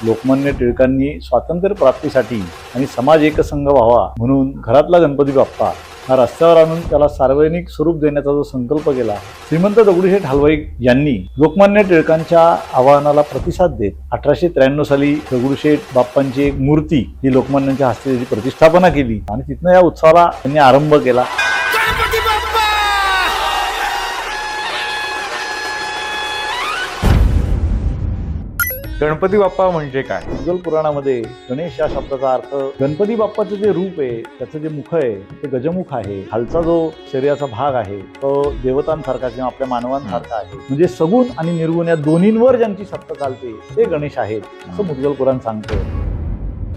लोकमान्य टिळकांनी स्वातंत्र्य प्राप्तीसाठी आणि समाज एकसंघ व्हावा म्हणून घरातला गणपती बाप्पा हा रस्त्यावर आणून त्याला सार्वजनिक स्वरूप देण्याचा जो संकल्प केला, श्रीमंत दगडूशेठ हलवाई यांनी लोकमान्य टिळकांच्या आवाहनाला प्रतिसाद देत 1893 साली दगडूशेठ बाप्पांची एक मूर्ती ही लोकमान्यांच्या हस्ते त्याची प्रतिष्ठापना केली आणि तिथनं या उत्सवाला त्यांनी आरंभ केला. गणपती बाप्पा म्हणजे काय? मुघल पुराणामध्ये गणेश या शब्दाचा अर्थ गणपती बाप्पाचं जे रूप आहे, त्याचं जे मुख आहे ते गजमुख आहे. खालचा जो शरीराचा भाग आहे तो देवतांसारखा किंवा आपल्या मानवांसारखा आहे. म्हणजे सगुण आणि निर्गुण या दोन्हींवर ज्यांची सत्ता चालते ते गणेश आहेत असं मुघल पुराण सांगतं.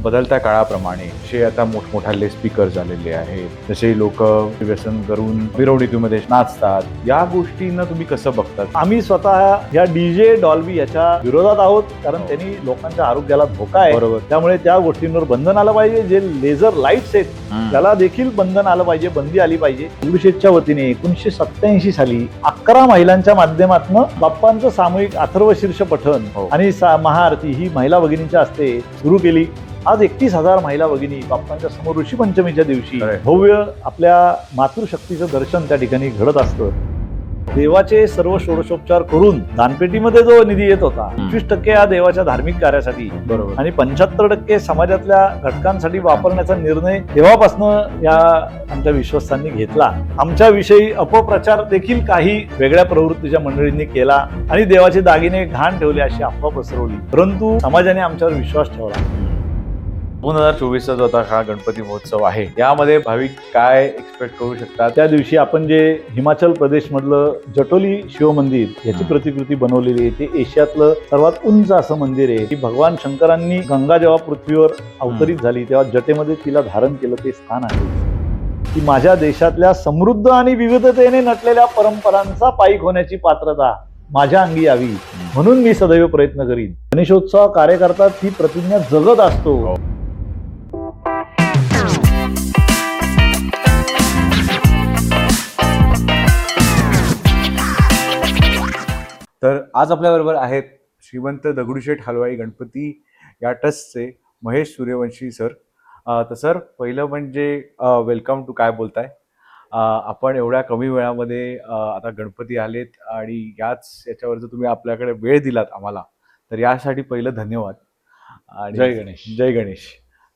बदलत्या काळाप्रमाणे जे आता मोठमोठाले स्पीकर झालेले आहेत, जसे लोक व्यसन करून मिरवणुकीमध्ये नाचतात, या गोष्टींना तुम्ही कसं बघतात? आम्ही स्वतः या डीजे डॉल्बी याच्या विरोधात आहोत, कारण त्यांनी लोकांच्या आरोग्याला धोका आहे. बरोबर. त्यामुळे त्या गोष्टींवर बंधन आलं पाहिजे. जे लेझर लाईट्स आहेत त्याला देखील बंधन आलं पाहिजे, बंदी आली पाहिजे. दगडूशेठच्या वतीने 1987 साली 11 महिलांच्या माध्यमातून बाप्पांचं सामूहिक अथर्वशीर्ष पठण आणि महाआरती ही महिला भगिनींच्या हस्ते सुरू केली. आज 31,000 महिला भगिनी बाप्पांच्या समोर ऋषी पंचमीच्या दिवशी भव्य आपल्या मातृशक्तीचं दर्शन त्या ठिकाणी घडत असतं. देवाचे सर्व षोडशोपचार करून दानपेटीमध्ये जो निधी येत होता 25% हा देवाच्या धार्मिक कार्यासाठी बरोबर आणि 75% समाजातल्या घटकांसाठी वापरण्याचा निर्णय तेव्हापासून या आमच्या विश्वस्तांनी घेतला. आमच्या विषयी अपप्रचार देखील काही वेगळ्या प्रवृत्तीच्या मंडळींनी केला आणि देवाचे दागिने घाण ठेवले अशी अफवा पसरवली. परंतु समाजाने आमच्यावर विश्वास ठेवला. 2024चा जो आता हा गणपती महोत्सव आहे, यामध्ये भाविक काय एक्सपेक्ट करू शकतात? त्या दिवशी आपण जे हिमाचल प्रदेश मधलं जटोली शिव मंदिर याची प्रतिकृती बनवलेली आहे, ते एशियातलं सर्वात उंच असं मंदिर आहे. की भगवान शंकरांनी गंगा जेव्हा पृथ्वीवर अवतरित झाली तेव्हा जटेमध्ये तिला धारण केलं ते स्थान आहे. की माझ्या देशातल्या समृद्ध आणि विविधतेने नटलेल्या परंपरांचा पाईक होण्याची पात्रता माझ्या अंगी यावी म्हणून मी सदैव प्रयत्न करीन. गणेशोत्सव कार्यकर्ता ती प्रतिज्ञा जगत असतो. तर आज आपल्याबरोबर आहेत श्रीमंत दगडूशेठ हलवाई गणपती या ट्रस्टचे महेश सूर्यवंशी सर. तर सर, पहिलं म्हणजे वेलकम टू काय बोलताय. आपण एवढ्या कमी वेळामध्ये आता गणपती आलेत आणि याच्यावर जर तुम्ही आपल्याकडे वेळ दिलात आम्हाला, तर यासाठी पहिलं धन्यवाद. आणि जय गणेश. जय गणेश.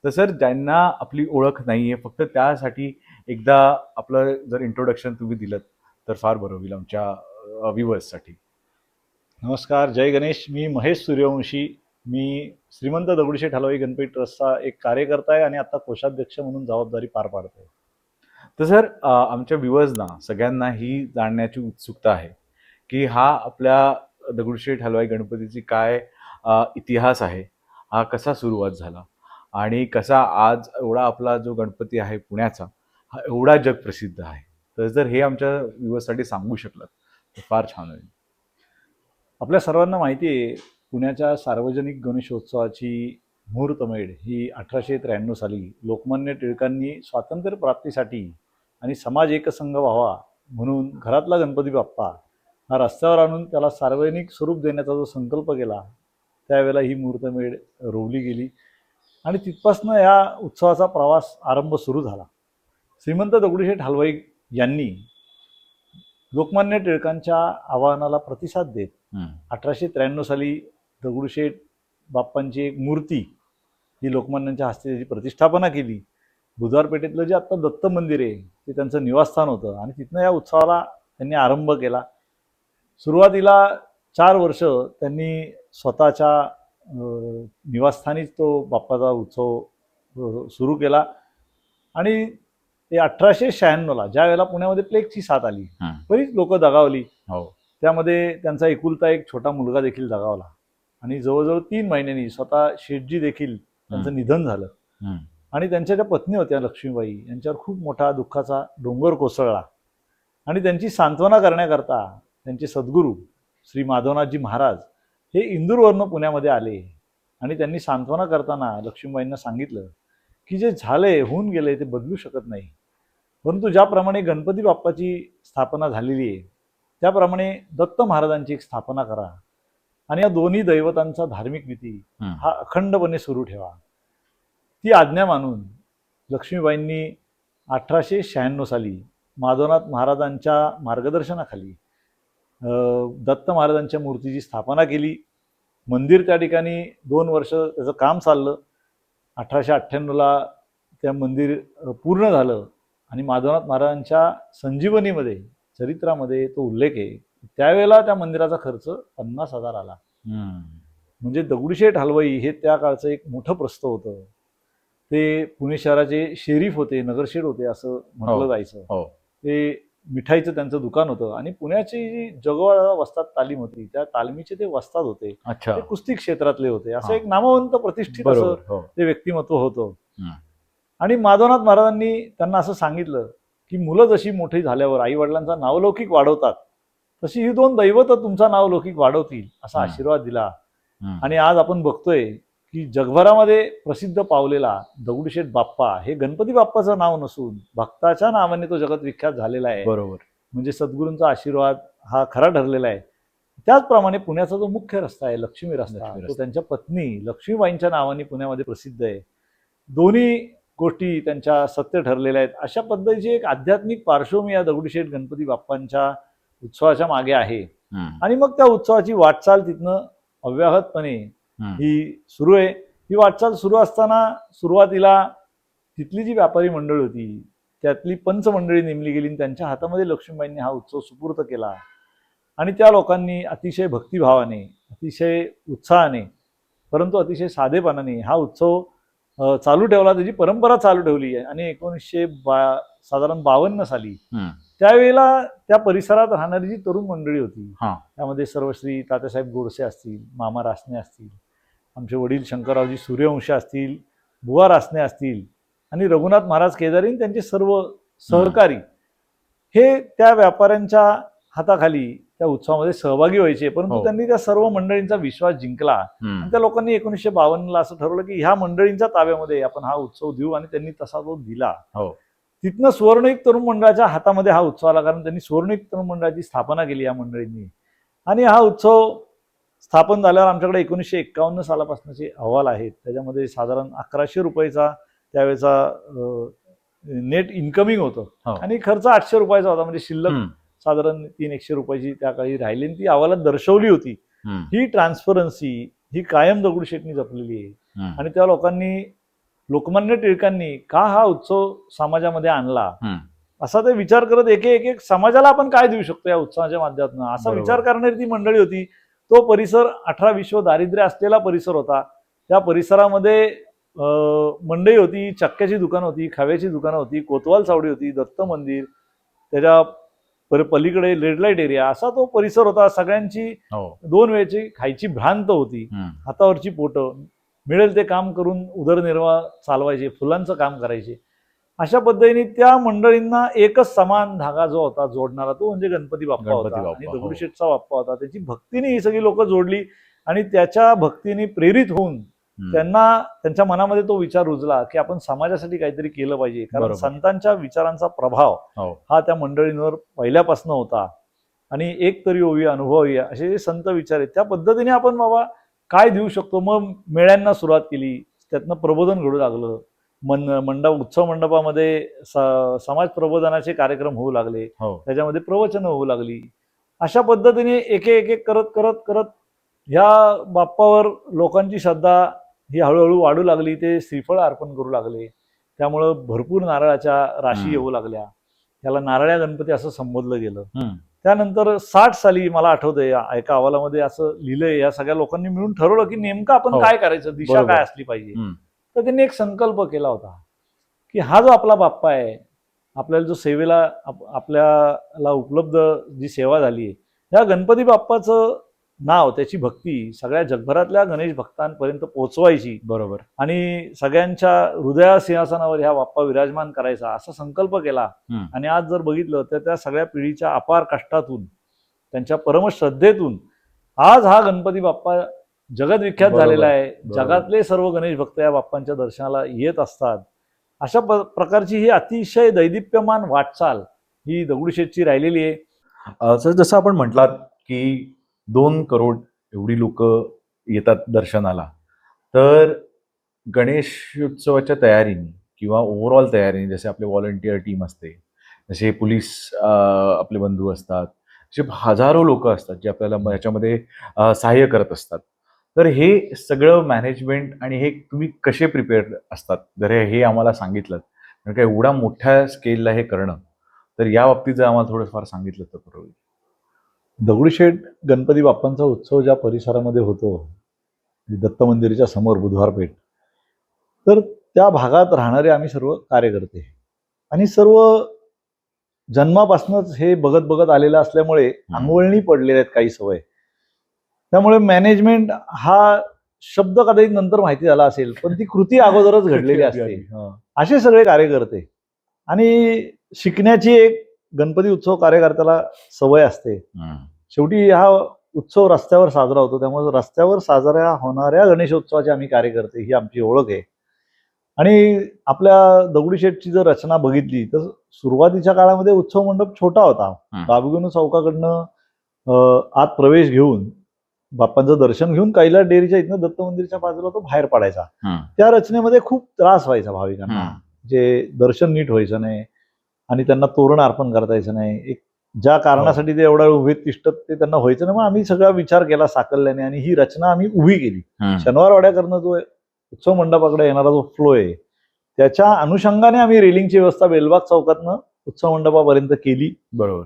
तर सर, ज्यांना आपली ओळख नाहीये, फक्त त्यासाठी एकदा आपलं जर इंट्रोडक्शन तुम्ही दिलं तर फार बरं होईल आमच्या व्ह्युअर्ससाठी. नमस्कार, जय गणेश. मी महेश सूर्यवंशी. मी श्रीमंत दगडूशेठ हलवाई गणपती ट्रस्टचा एक कार्यकर्ता आहे आणि आता कोषाध्यक्ष म्हणून जबाबदारी पार पाडतोय. तर सर, आमच्या व्ह्युअर्सना सगळ्यांना ही जाणण्याची उत्सुकता आहे की हा आपल्या दगडूशेठ हलवाई गणपतीची काय इतिहास आहे, हा कसा सुरुवात झाला आणि कसा आज एवढा आपला जो गणपती आहे पुण्याचा हा एवढा जगप्रसिद्ध आहे. तर जर हे आमच्या व्ह्युअर्ससाठी सांगू शकलात तर फार छान होईल. आपल्या सर्वांना माहिती आहे, पुण्याच्या सार्वजनिक गणेशोत्सवाची मुहूर्तमेढ ही 1893 साली लोकमान्य टिळकांनी स्वातंत्र्य प्राप्तीसाठी आणि समाज एकसंघ व्हावा म्हणून घरातला गणपती बाप्पा हा रस्त्यावर आणून त्याला सार्वजनिक स्वरूप देण्याचा जो संकल्प केला, त्यावेळेला ही मुहूर्तमेढ रोवली गेली आणि तिथपासून या उत्सवाचा प्रवास आरंभ सुरू झाला. श्रीमंत दगडूशेठ हलवाई यांनी लोकमान्य टिळकांच्या आवाहनाला प्रतिसाद देत 1893 साली दगडूशेठ बाप्पांची एक मूर्ती ही लोकमान्यांच्या हस्ते त्याची प्रतिष्ठापना केली. बुधवारपेठेतलं जे आत्ता दत्त मंदिर आहे ते त्यांचं निवासस्थान होतं आणि तिथनं या उत्सवाला त्यांनी आरंभ केला. सुरुवातीला 4 वर्ष त्यांनी स्वतःच्या निवासस्थानीच तो बाप्पाचा उत्सव सुरू केला आणि ते 1896ला ज्या वेळेला पुण्यामध्ये प्लेगची साथ आली, बरीच लोक दगावली. त्यामध्ये त्यांचा एकुलता एक छोटा मुलगा देखील दगावला आणि जवळजवळ 3 महिन्यांनी स्वतः शेठजी देखील त्यांचं निधन झालं आणि त्यांच्या ज्या पत्नी होत्या लक्ष्मीबाई यांच्यावर खूप मोठा दुःखाचा डोंगर कोसळला आणि त्यांची सांत्वना करण्याकरता त्यांचे सद्गुरू श्री माधवनाथजी महाराज हे इंदूरवरनं पुण्यामध्ये आले आणि त्यांनी सांत्वना करताना लक्ष्मीबाईंना सांगितलं की जे झालंय होऊन गेलंय ते बदलू शकत नाही, परंतु ज्याप्रमाणे गणपती बाप्पाची स्थापना झालेली आहे त्याप्रमाणे दत्त महाराजांची एक स्थापना करा. आणि या दोन्ही दैवतांचा धार्मिक विधी हम्म. हा अखंडपणे सुरू ठेवा. ती आज्ञा मानून लक्ष्मीबाईंनी 1896 साली माधवनाथ महाराजांच्या मार्गदर्शनाखाली दत्त महाराजांच्या मूर्तीची स्थापना केली. मंदिर त्या ठिकाणी 2 वर्ष त्याचं काम चाललं. 1898ला त्या मंदिर पूर्ण झालं आणि माधवनाथ महाराजांच्या संजीवनीमध्ये चरित्रामध्ये तो उल्लेख आहे. त्यावेळेला त्या मंदिराचा खर्च 50,000 आला. म्हणजे दगडूशेठ हलवाई हे त्या काळचं एक मोठं प्रस्थ होतं. ते पुणे शहराचे शेरीफ होते, नगरसेठ होते असं म्हटलं जायचं. ते मिठाईचं त्यांचं दुकान होतं आणि पुण्याची जी जगवाडा वस्ताद तालीम होती त्या तालमीचे ते वस्ताद होते. ते कुस्ती क्षेत्रातले होते. असं एक नामवंत प्रतिष्ठित असं ते व्यक्तिमत्व होतं. आणि माधवनाथ महाराजांनी त्यांना असं सांगितलं की मुलं जशी मोठी झाल्यावर आई वडिलांचा नावलौकिक वाढवतात तशी ही 2 दैवत तुमचा नावलौकिक वाढवतील असा आशीर्वाद दिला. आणि आज आपण बघतोय की जगभरामध्ये प्रसिद्ध पावलेला दगडूशेठ बाप्पा हे गणपती बाप्पाचं नाव नसून भक्ताच्या नावाने तो जगत विख्यात झालेला आहे. बरोबर. म्हणजे सद्गुरूंचा आशीर्वाद हा खरा ठरलेला आहे. त्याचप्रमाणे पुण्याचा जो मुख्य रस्ता आहे लक्ष्मी रस्ता तो त्यांच्या पत्नी लक्ष्मीबाईंच्या नावाने पुण्यामध्ये प्रसिद्ध आहे. दोन्ही गोष्टी त्यांच्या सत्य ठरलेल्या आहेत. अशा पद्धतीची एक आध्यात्मिक पार्श्वभूमी या दगडूशेठ गणपती बाप्पांच्या उत्सवाच्या मागे आहे. आणि मग त्या उत्सवाची वाटचाल तिथनं अव्याहतपणे ही सुरू आहे. ही वाटचाल सुरू असताना सुरुवातीला तिथली जी व्यापारी मंडळी होती त्यातली पंच मंडळी नेमली गेली आणि त्यांच्या हातामध्ये लक्ष्मीबाईंनी हा उत्सव सुपूर्त केला. आणि त्या लोकांनी अतिशय भक्तिभावाने, अतिशय उत्साहाने, परंतु अतिशय साधेपणाने हा उत्सव चालू ठेवला. त्याची परंपरा चालू ठेवली आहे. आणि 1952 साली त्यावेळेला त्या परिसरात राहणारी जी तरुण मंडळी होती त्यामध्ये सर्वश्री तात्यासाहेब गोडसे असतील, मामा रासने असतील, आमचे वडील शंकररावजी सूर्यवंशी असतील, बुवा रासने असतील आणि रघुनाथ महाराज केदारी त्यांचे सर्व सहकारी हे त्या व्यापाऱ्यांच्या हाताखाली त्या उत्सवामध्ये सहभागी व्हायचे. परंतु त्यांनी त्या सर्व मंडळींचा विश्वास जिंकला आणि त्या लोकांनी 1952ला असं ठरवलं की ह्या मंडळींच्या ताब्यामध्ये आपण हा उत्सव देऊ आणि त्यांनी तसा तो दिला. तिथनं सुवर्णयुग तरुण मंडळाच्या हातामध्ये हा उत्सव आला कारण त्यांनी सुवर्णयुग तरुण मंडळाची स्थापना केली या मंडळींनी. आणि हा उत्सव स्थापन झाल्यावर आमच्याकडे 1951 सालापासूनचे अहवाल आहेत. त्याच्यामध्ये साधारण 1100 रुपयाचा त्यावेळेचा नेट इन्कमिंग होतं आणि खर्च 800 रुपयाचा होता. म्हणजे शिल्लक साधारण 300 रुपयाची त्या काळी राहिली आणि ती अहवालात दर्शवली होती. ही ट्रान्सपरन्सी ही कायम दगडूशेठनी जपलेली आहे. आणि त्या लोकांनी लोकमान्य टिळकांनी का हा उत्सव समाजामध्ये आणला असा ते विचार करत एक एक समाजाला आपण काय देऊ शकतो या उत्सवाच्या माध्यमातून असा विचार करणारी ती मंडळी होती. तो परिसर 18 विश्व दारिद्र्य असलेला परिसर होता. त्या परिसरामध्ये मंडई होती, चक्क्याची दुकानं होती, खव्याची दुकानं होती, कोतवाल चावडी होती, दत्त मंदिर, त्याच्या पलीकडे रेड लाईट एरिया असा तो परिसर होता. सगळ्यांची 2 वेळची खायची भ्रांत होती. हातावरची पोटं मिळेल ते काम करून उदरनिर्वाह चालवायचे, फुलांचं काम करायचे. अशा पद्धतीने त्या मंडळींना एकच समान धागा जो होता जोडणारा तो म्हणजे गणपती बाप्पा होता आणि दगडूशेठचा बाप्पा होता. त्याची भक्तीने ही सगळी लोक जोडली आणि त्याच्या भक्तीने प्रेरित होऊन त्यांना त्यांच्या मनामध्ये तो विचार रुजला की आपण समाजासाठी काहीतरी केलं पाहिजे. कारण संतांच्या विचारांचा प्रभाव हा त्या मंडळींवर पहिल्यापासून होता आणि एक तरी होऊया अनुभवूया असे जे संत विचार आहेत त्या पद्धतीने आपण बाबा काय देऊ शकतो. मग मेळ्यांना सुरुवात केली, त्यातनं प्रबोधन घडू लागलं. उत्सव मंडपामध्ये समाज प्रबोधनाचे कार्यक्रम होऊ लागले, त्याच्यामध्ये प्रवचनं होऊ लागली. अशा पद्धतीने एक एक करत करत करत ह्या बाप्पावर लोकांची श्रद्धा ही हळूहळू वाढू लागली. ते श्रीफळ अर्पण करू लागले, त्यामुळं भरपूर नारळाच्या राशी येऊ लागल्या. त्याला नारळ्या गणपती असं संबोधलं गेलं. त्यानंतर 60 साली मला आठवतंय एका अहवालामध्ये असं लिहिलंय, या सगळ्या लोकांनी मिळून ठरवलं की नेमकं आपण काय करायचं, दिशा काय असली पाहिजे. तर त्यांनी एक संकल्प केला होता की हा जो आपला बाप्पा आहे, आपल्याला जो सेवेला आपल्याला उपलब्ध जी सेवा झाली आहे, या गणपती बाप्पाचं नाव, त्याची भक्ती सगळ्या जगभरातल्या गणेश भक्तांपर्यंत पोहोचवायची. बरोबर. आणि सगळ्यांच्या हृदया सिंहासनावर ह्या बाप्पा विराजमान करायचा असा संकल्प केला. आणि आज जर बघितलं तर त्या सगळ्या पिढीच्या अपार कष्टातून, त्यांच्या परमश्रद्धेतून आज हा गणपती बाप्पा जगत विख्यात झालेला आहे. जगातले सर्व गणेश भक्त या बाप्पांच्या दर्शनाला येत असतात. अशा प्रकारची ही अतिशय दैदिप्यमान वाटचाल ही दगडूशेठची राहिलेली आहे. जसं आपण म्हटलात की 2 करोड एवढी लोक येतात दर्शनाला, तर गणेशोत्सवाच्या तयारीने किंवा ओव्हरऑल तयारीने जसे आपले व्हॉलंटियर टीम असते, जसे पोलीस आपले बंधू असतात, असे हजारो लोक असतात जे आपल्याला याच्यामध्ये सहाय्य करत असतात. तर हे सगळं मॅनेजमेंट आणि हे तुम्ही कसे प्रिपेअर असतात जर हे आम्हाला सांगितलं, कारण का एवढा मोठ्या स्केलला हे करणं, तर या बाबतीत जर आम्हाला थोडंफार सांगितलं तर बरं होईल. दगडूशेठ गणपती बाप्पांचा उत्सव ज्या परिसरामध्ये होतो, दत्त मंदिराच्या समोर बुधवार पेठ, तर त्या भागात राहणारे आम्ही सर्व कार्यकर्ते आणि सर्व जन्मापासूनच हे बघत बघत आलेलं असल्यामुळे अंगवळणी पडलेल्या आहेत काही सवय. त्यामुळे मॅनेजमेंट हा शब्द कदाचित नंतर माहिती झाला असेल, पण ती कृती अगोदरच घडलेली असते. असे सगळे कार्यकर्ते आणि शिकण्याची एक गणपती उत्सव कार्यकर्त्याला सवय असते. शेवटी हा उत्सव रस्त्यावर साजरा होतो, त्यामुळे रस्त्यावर साजऱ्या होणाऱ्या गणेशोत्सवाचे आम्ही कार्यकर्ते ही आमची ओळख आहे. आणि आपल्या दगडूशेठची जर रचना बघितली तर सुरुवातीच्या काळामध्ये उत्सव मंडप छोटा होता. बाबूगणू चौकाकडनं आत प्रवेश घेऊन बाप्पांचं दर्शन घेऊन कैलास डेअरीच्या इथनं दत्त मंदिरच्या बाजूला तो बाहेर पडायचा. त्या रचनेमध्ये खूप त्रास व्हायचा भाविकांना, जे दर्शन नीट व्हायचं नाही आणि त्यांना तोरण अर्पण करता यायचं नाही. एक ज्या कारणासाठी ते एवढा उभे तिष्ठत ते त्यांना व्हायचं नाही. मग आम्ही सगळा विचार केला साकल्याने आणि ही रचना आम्ही उभी केली. शनिवारवाड्याकडनं जो उत्सव मंडपाकडे येणारा जो फ्लो आहे त्याच्या अनुषंगाने आम्ही रेलिंगची व्यवस्था बेलबाग चौकातनं उत्सव मंडपापर्यंत केली. बरोबर.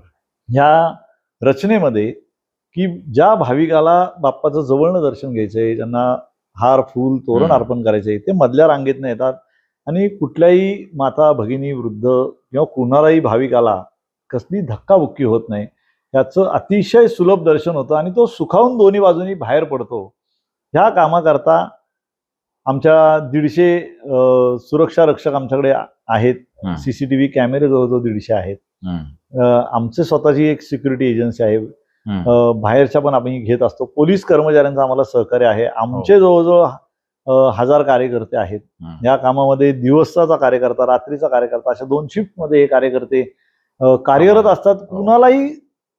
ह्या रचनेमध्ये की ज्या भाविकाला बाप्पाचं जवळनं दर्शन घ्यायचंय, ज्यांना हार फूल तोरण अर्पण करायचंय, ते मधल्या रांगेतनं येतात आणि कुठल्याही माता भगिनी वृद्ध किंवा कुणालाही भाविकाला कसली धक्काबुक्की होत नाही. याचं अतिशय सुलभ दर्शन होतं आणि तो सुखावून दोन्ही बाजूनी बाहेर पडतो. ह्या कामाकरता आमच्या 150 सुरक्षा रक्षक आमच्याकडे आहेत. सीसीटीव्ही कॅमेरे जवळजवळ 150 आहेत. आमचे स्वतःची एक सिक्युरिटी एजन्सी आहे. बाहेरच्या पण आम्ही घेत असतो. पोलीस कर्मचाऱ्यांचं आम्हाला सहकार्य आहे. आमचे जवळजवळ 1000 कार्यकर्ते आहेत. या कामामध्ये दिवसाचा कार्यकर्ता, रात्रीचा कार्यकर्ता, अशा 2 शिफ्टमध्ये हे कार्यकर्ते कार्यरत असतात. कुणालाही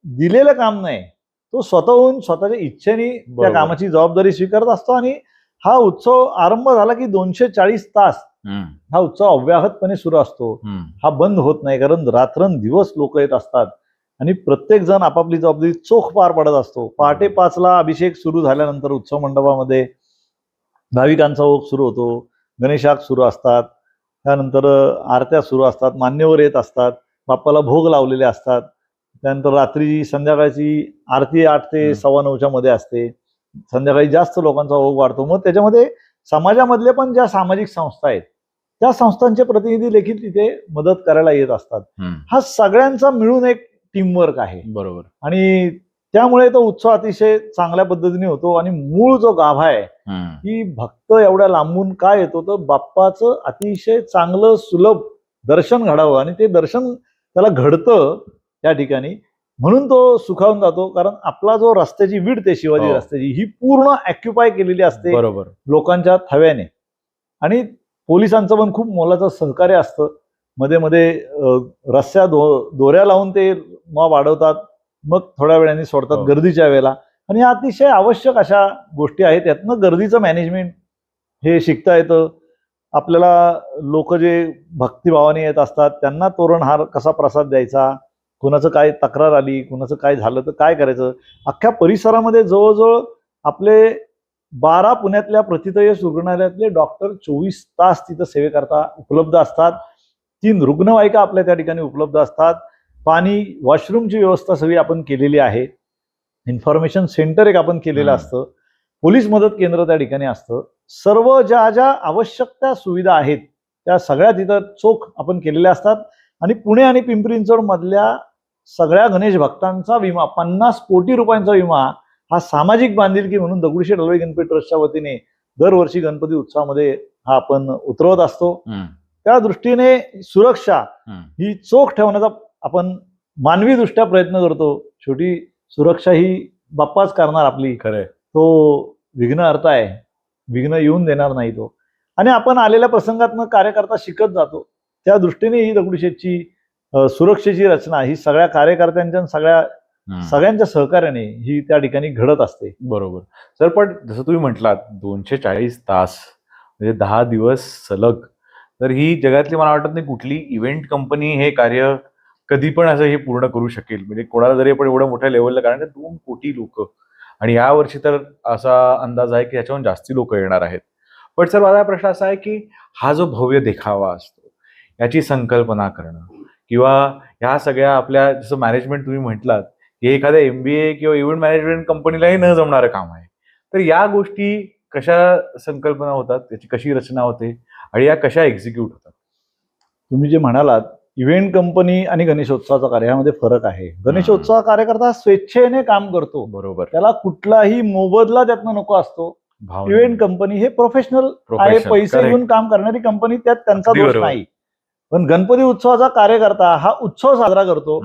दिलेलं काम नाही, तो स्वतःहून स्वतःच्या इच्छेने त्या कामाची जबाबदारी स्वीकारत असतो आणि हा उत्सव आरंभ झाला की 240 तास हा उत्सव अव्याहतपणे सुरू असतो. हा बंद होत नाही, कारण रात्रंदिवस लोक येत असतात आणि प्रत्येक जण आपापली जबाबदारी चोख पार पडत असतो. पहाटे 5ला अभिषेक सुरू झाल्यानंतर उत्सव मंडपामध्ये भाविकांचा ओघ सुरू होतो. गणेशाग सुरू असतात, त्यानंतर आरत्या सुरू असतात, मान्यवर येत असतात, बाप्पाला भोग लावलेले असतात. त्यानंतर रात्री संध्याकाळची आरती 8 ते 9:15 मध्ये असते. संध्याकाळी जास्त लोकांचा ओघ वाढतो. मग त्याच्यामध्ये समाजामधले पण ज्या सामाजिक संस्था आहेत त्या संस्थांचे प्रतिनिधी देखील तिथे मदत करायला येत असतात. हा सगळ्यांचा मिळून एक टीमवर्क आहे. बरोबर. आणि त्यामुळे तो उत्सव अतिशय चांगल्या पद्धतीने होतो. आणि मूळ जो गाभा आहे की भक्त एवढ्या लांबून का येतो, तर बाप्पाचं अतिशय चांगलं सुलभ दर्शन घडावं आणि ते दर्शन त्याला घडतं त्या ठिकाणी, म्हणून तो सुखावून जातो. कारण आपला जो रस्त्याची विड्थ आहे शिवाजी रस्त्याची, ही पूर्ण ऑक्युपाय केलेली असते बरोबर लोकांच्या थव्याने. आणि पोलिसांचं पण खूप मोलाचं सहकार्य असतं. मध्ये मध्ये रस्त्या दोऱ्या लावून ते मॉब अडवतात, मग थोड्या वेळाने सोडतात गर्दीच्या वेळेला. आणि या अतिशय आवश्यक अशा गोष्टी आहेत. यातनं गर्दीचं मॅनेजमेंट हे शिकता येतं आपल्याला. लोक जे भक्तिभावाने येत असतात त्यांना तोरणहार कसा प्रसाद द्यायचा, कुणाचं काय तक्रार आली, कुणाचं काय झालं तर काय करायचं. अख्ख्या परिसरामध्ये जवळजवळ आपले 12 पुण्यातल्या प्रतितयश रुग्णालयातले डॉक्टर 24 तास तिथं सेवेकरता उपलब्ध असतात. 3 रुग्णवाहिका आपल्या त्या ठिकाणी उपलब्ध असतात. पाणी, वॉशरूमची व्यवस्था सगळी आपण केलेली आहे. इन्फॉर्मेशन सेंटर एक आपण केलेलं असतं. पोलीस मदत केंद्र त्या ठिकाणी असतं. सर्व ज्या ज्या आवश्यक त्या सुविधा आहेत त्या सगळ्या तिथं चोख आपण केलेल्या असतात. आणि पुणे आणि पिंपरी चिंचवड मधल्या सगळ्या गणेश भक्तांचा विमा, 50 कोटी रुपयांचा विमा, हा सामाजिक बांधिलकी म्हणून दगडूशेठ हलवाई गणपती ट्रस्टच्या वतीने दरवर्षी गणपती उत्सवामध्ये हा आपण उतरवत असतो. त्या दृष्टीने सुरक्षा ही चोख ठेवण्याचा आपण मानवी दृष्ट्या प्रयत्न करतो. शेवटी सुरक्षा ही बाप्पाच करणार आपली. खरंय. तो विघ्नहर्ता आहे, विघ्न येऊन देणार नाही तो. आणि आपण आलेल्या प्रसंगातनं कार्यकर्ता शिकत जातो. त्या दृष्टीने ही दगडूशेठची सुरक्षेची रचना ही सगळ्या कार्यकर्त्यांच्या सगळ्या सगळ्यांच्या सहकार्याने ही त्या ठिकाणी घडत असते. बरोबर सर, पण जसं तुम्ही म्हटलात 240 तास म्हणजे 10 दिवस सलग, तर ही जगातली मला वाटत नाही कुठली इव्हेंट कंपनी हे कार्य कधी पण असं हे पूर्ण करू शकेल. म्हणजे कोणाला जरी आपण एवढं मोठ्या लेवलला, कारण 2 कोटी लोक आणि या वर्षी तर असा अंदाज आहे की याच्याहून जास्ती लोक येणार आहेत. पण सर माझा प्रश्न असा आहे की हा जो भव्य देखावा असतो याची संकल्पना करणं किंवा ह्या सगळ्या आपल्या जसं मॅनेजमेंट तुम्ही म्हटलात हे एखाद्या MBA किंवा इव्हेंट मॅनेजमेंट कंपनीलाही न जमणारं काम आहे. तर या गोष्टी कशा संकल्पना होतात, त्याची कशी रचना होते आणि या कशा एक्झिक्यूट होतात? तुम्ही जे म्हणालात इव्हेंट कंपनी आणि गणेशोत्सवाचा कार्य यामध्ये फरक आहे. गणेशोत्सव कार्यकर्ता स्वेच्छेने काम करतो, बरोबर, त्याला कुठलाही मोबदला त्यातनं नको असतो. इव्हेंट कंपनी हे प्रोफेशनल आहे, पैसे घेऊन काम करणारी कंपनी, त्यात त्यांचा दोष नाही. पण गणपती उत्सवाचा कार्यकर्ता हा उत्सव साजरा करतो,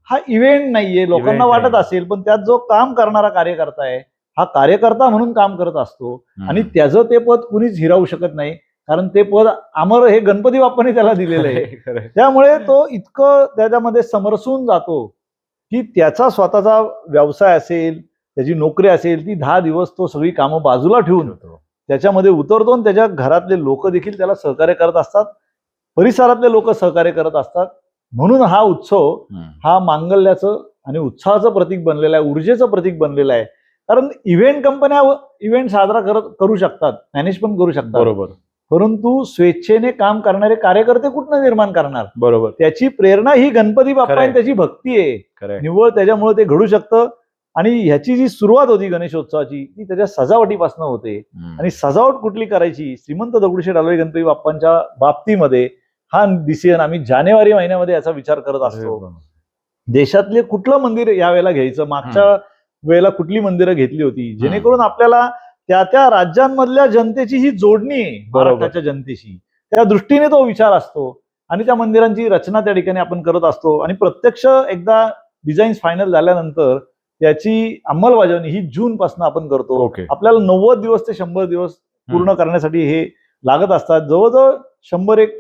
हा इव्हेंट नाहीये. लोकांना वाटत असेल, पण त्यात जो काम करणारा कार्यकर्ता आहे हा कार्यकर्ता म्हणून काम करत असतो आणि त्याचं ते पद कुणीच हिरावू शकत नाही, कारण ते पद अमर हे गणपती बाप्पांनी त्याला दिलेलं आहे. त्यामुळे तो इतकं त्याच्यामध्ये समरसून जातो की त्याचा स्वतःचा व्यवसाय असेल, त्याची नोकरी असेल, ती 10 दिवस तो सगळी कामं बाजूला ठेवून त्याच्यामध्ये उतरतो आणि त्याच्या घरातले लोक देखील त्याला सहकार्य करत असतात, परिसरातले लोक सहकार्य करत असतात. म्हणून हा उत्सव हा मांगल्याचं आणि उत्साहाचं प्रतीक बनलेला आहे, ऊर्जेचं प्रतीक बनलेलं आहे. कारण इव्हेंट कंपन्या इव्हेंट साजरा करू शकतात, मॅनेज पण करू शकतात, बरोबर, परंतु स्वेच्छेने काम करणारे कार्यकर्ते कुठनं निर्माण करणार? बरोबर, त्याची प्रेरणा ही गणपती बाप्पा आणि त्याची भक्ती आहे, निव्वळ त्याच्यामुळे ते घडू शकतं. आणि ह्याची जी सुरुवात होती गणेशोत्सवाची ती त्याच्या सजावटीपासून होते. आणि सजावट कुठली करायची, श्रीमंत दगडूशेठ हलवाई गणपती बाप्पांच्या बाबतीमध्ये हा डिसिजन आम्ही जानेवारी महिन्यामध्ये याचा विचार करत असतो. देशातले कुठलं मंदिर यावेळेला घ्यायचं, मागच्या वेळेला कुठली मंदिरं घेतली होती, जेणेकरून आपल्याला त्या त्या राज्यांमधल्या जनतेची ही जोडणी आहे महाराष्ट्राच्या जनतेशी, त्या दृष्टीने तो विचार असतो आणि त्या मंदिरांची रचना त्या ठिकाणी आपण करत असतो. आणि प्रत्यक्ष एकदा डिझाईन फायनल झाल्यानंतर त्याची अंमलबजावणी ही जून पासून आपण करतो. आपल्याला 90 दिवस ते 100 दिवस पूर्ण करण्यासाठी हे लागत असतात. जवळजवळ 101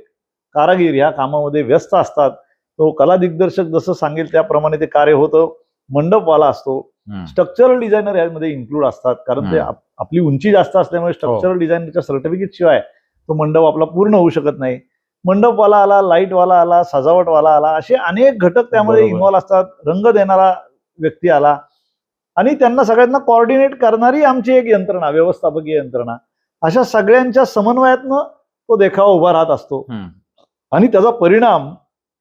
कारागीर या कामामध्ये व्यस्त असतात. तो कला दिग्दर्शक जसं सांगेल त्याप्रमाणे ते कार्य होतं. मंडपवाला असतो, स्ट्रक्चरल डिझायनर यामध्ये इन्क्लूड असतात, कारण ते आपली उंची जास्त असल्यामुळे स्ट्रक्चरल डिझायनरच्या सर्टिफिकेट शिवाय तो मंडप आपला पूर्ण होऊ शकत नाही. मंडपवाला आला, लाईटवाला आला, सजावटवाला आला, असे अनेक घटक त्यामध्ये इन्व्हॉल्व असतात. रंग देणारा व्यक्ती आला आणि त्यांना सगळ्यांना कोऑर्डिनेट करणारी आमची एक यंत्रणा, व्यवस्थापकीय यंत्रणा, अशा सगळ्यांच्या समन्वयातनं तो देखावा उभा राहत असतो. आणि त्याचा परिणाम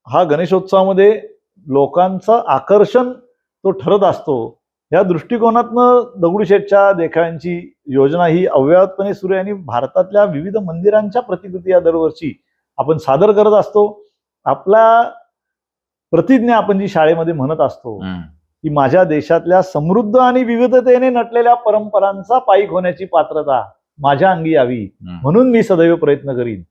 हा गणेशोत्सवामध्ये लोकांचं आकर्षण तो ठरत असतो. या दृष्टिकोनातनं दगडूशेठच्या देखाव्यांची योजना ही अव्याहतपणे सुरू आहे आणि भारतातल्या विविध मंदिरांच्या प्रतिकृती या दरवर्षी आपण सादर करत असतो. आपला प्रतिज्ञा आपण जी शाळेमध्ये म्हणत असतो की माझ्या देशातल्या समृद्ध आणि विविधतेने नटलेल्या परंपरांचा पाईक होण्याची पात्रता माझ्या अंगी यावी, म्हणून मी सदैव प्रयत्न करीन.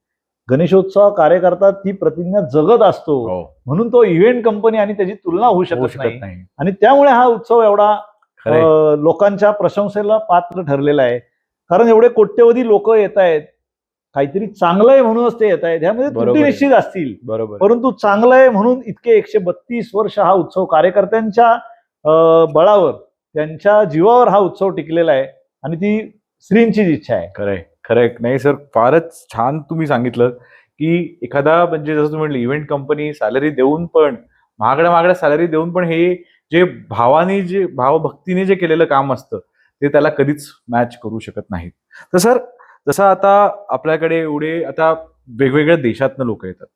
गणेशोत्सव कार्यकर्ता ती प्रतिज्ञा जगत असतो, म्हणून तो इव्हेंट कंपनी आणि त्याची तुलना होऊ शकत नाही. आणि त्यामुळे हा उत्सव एवढा लोकांच्या प्रशंसेला पात्र ठरलेला आहे. कारण एवढे कोट्यवधी लोक येत आहेत, काहीतरी चांगलं आहे म्हणूनच ते येत आहेत. ह्यामध्ये त्रुटी निश्चित असतील, परंतु चांगलं आहे म्हणून इतके 132 वर्ष हा उत्सव कार्यकर्त्यांच्या बळावर, त्यांच्या जीवावर हा उत्सव टिकलेला आहे आणि ती श्रींचीच इच्छा आहे. खरंय खरंय. नाही सर, फारच छान तुम्ही सांगितलं की एखादा म्हणजे जसं तुम्ही म्हटलं इव्हेंट कंपनी सॅलरी देऊन पण, महागड्या सॅलरी देऊन पण हे जे भावाने जे भावभक्तीने जे केलेलं काम असतं ते त्याला कधीच मॅच करू शकत नाहीत. तर सर जसं आता आपल्याकडे एवढे आता वेगवेगळ्या देशातनं लोक येतात,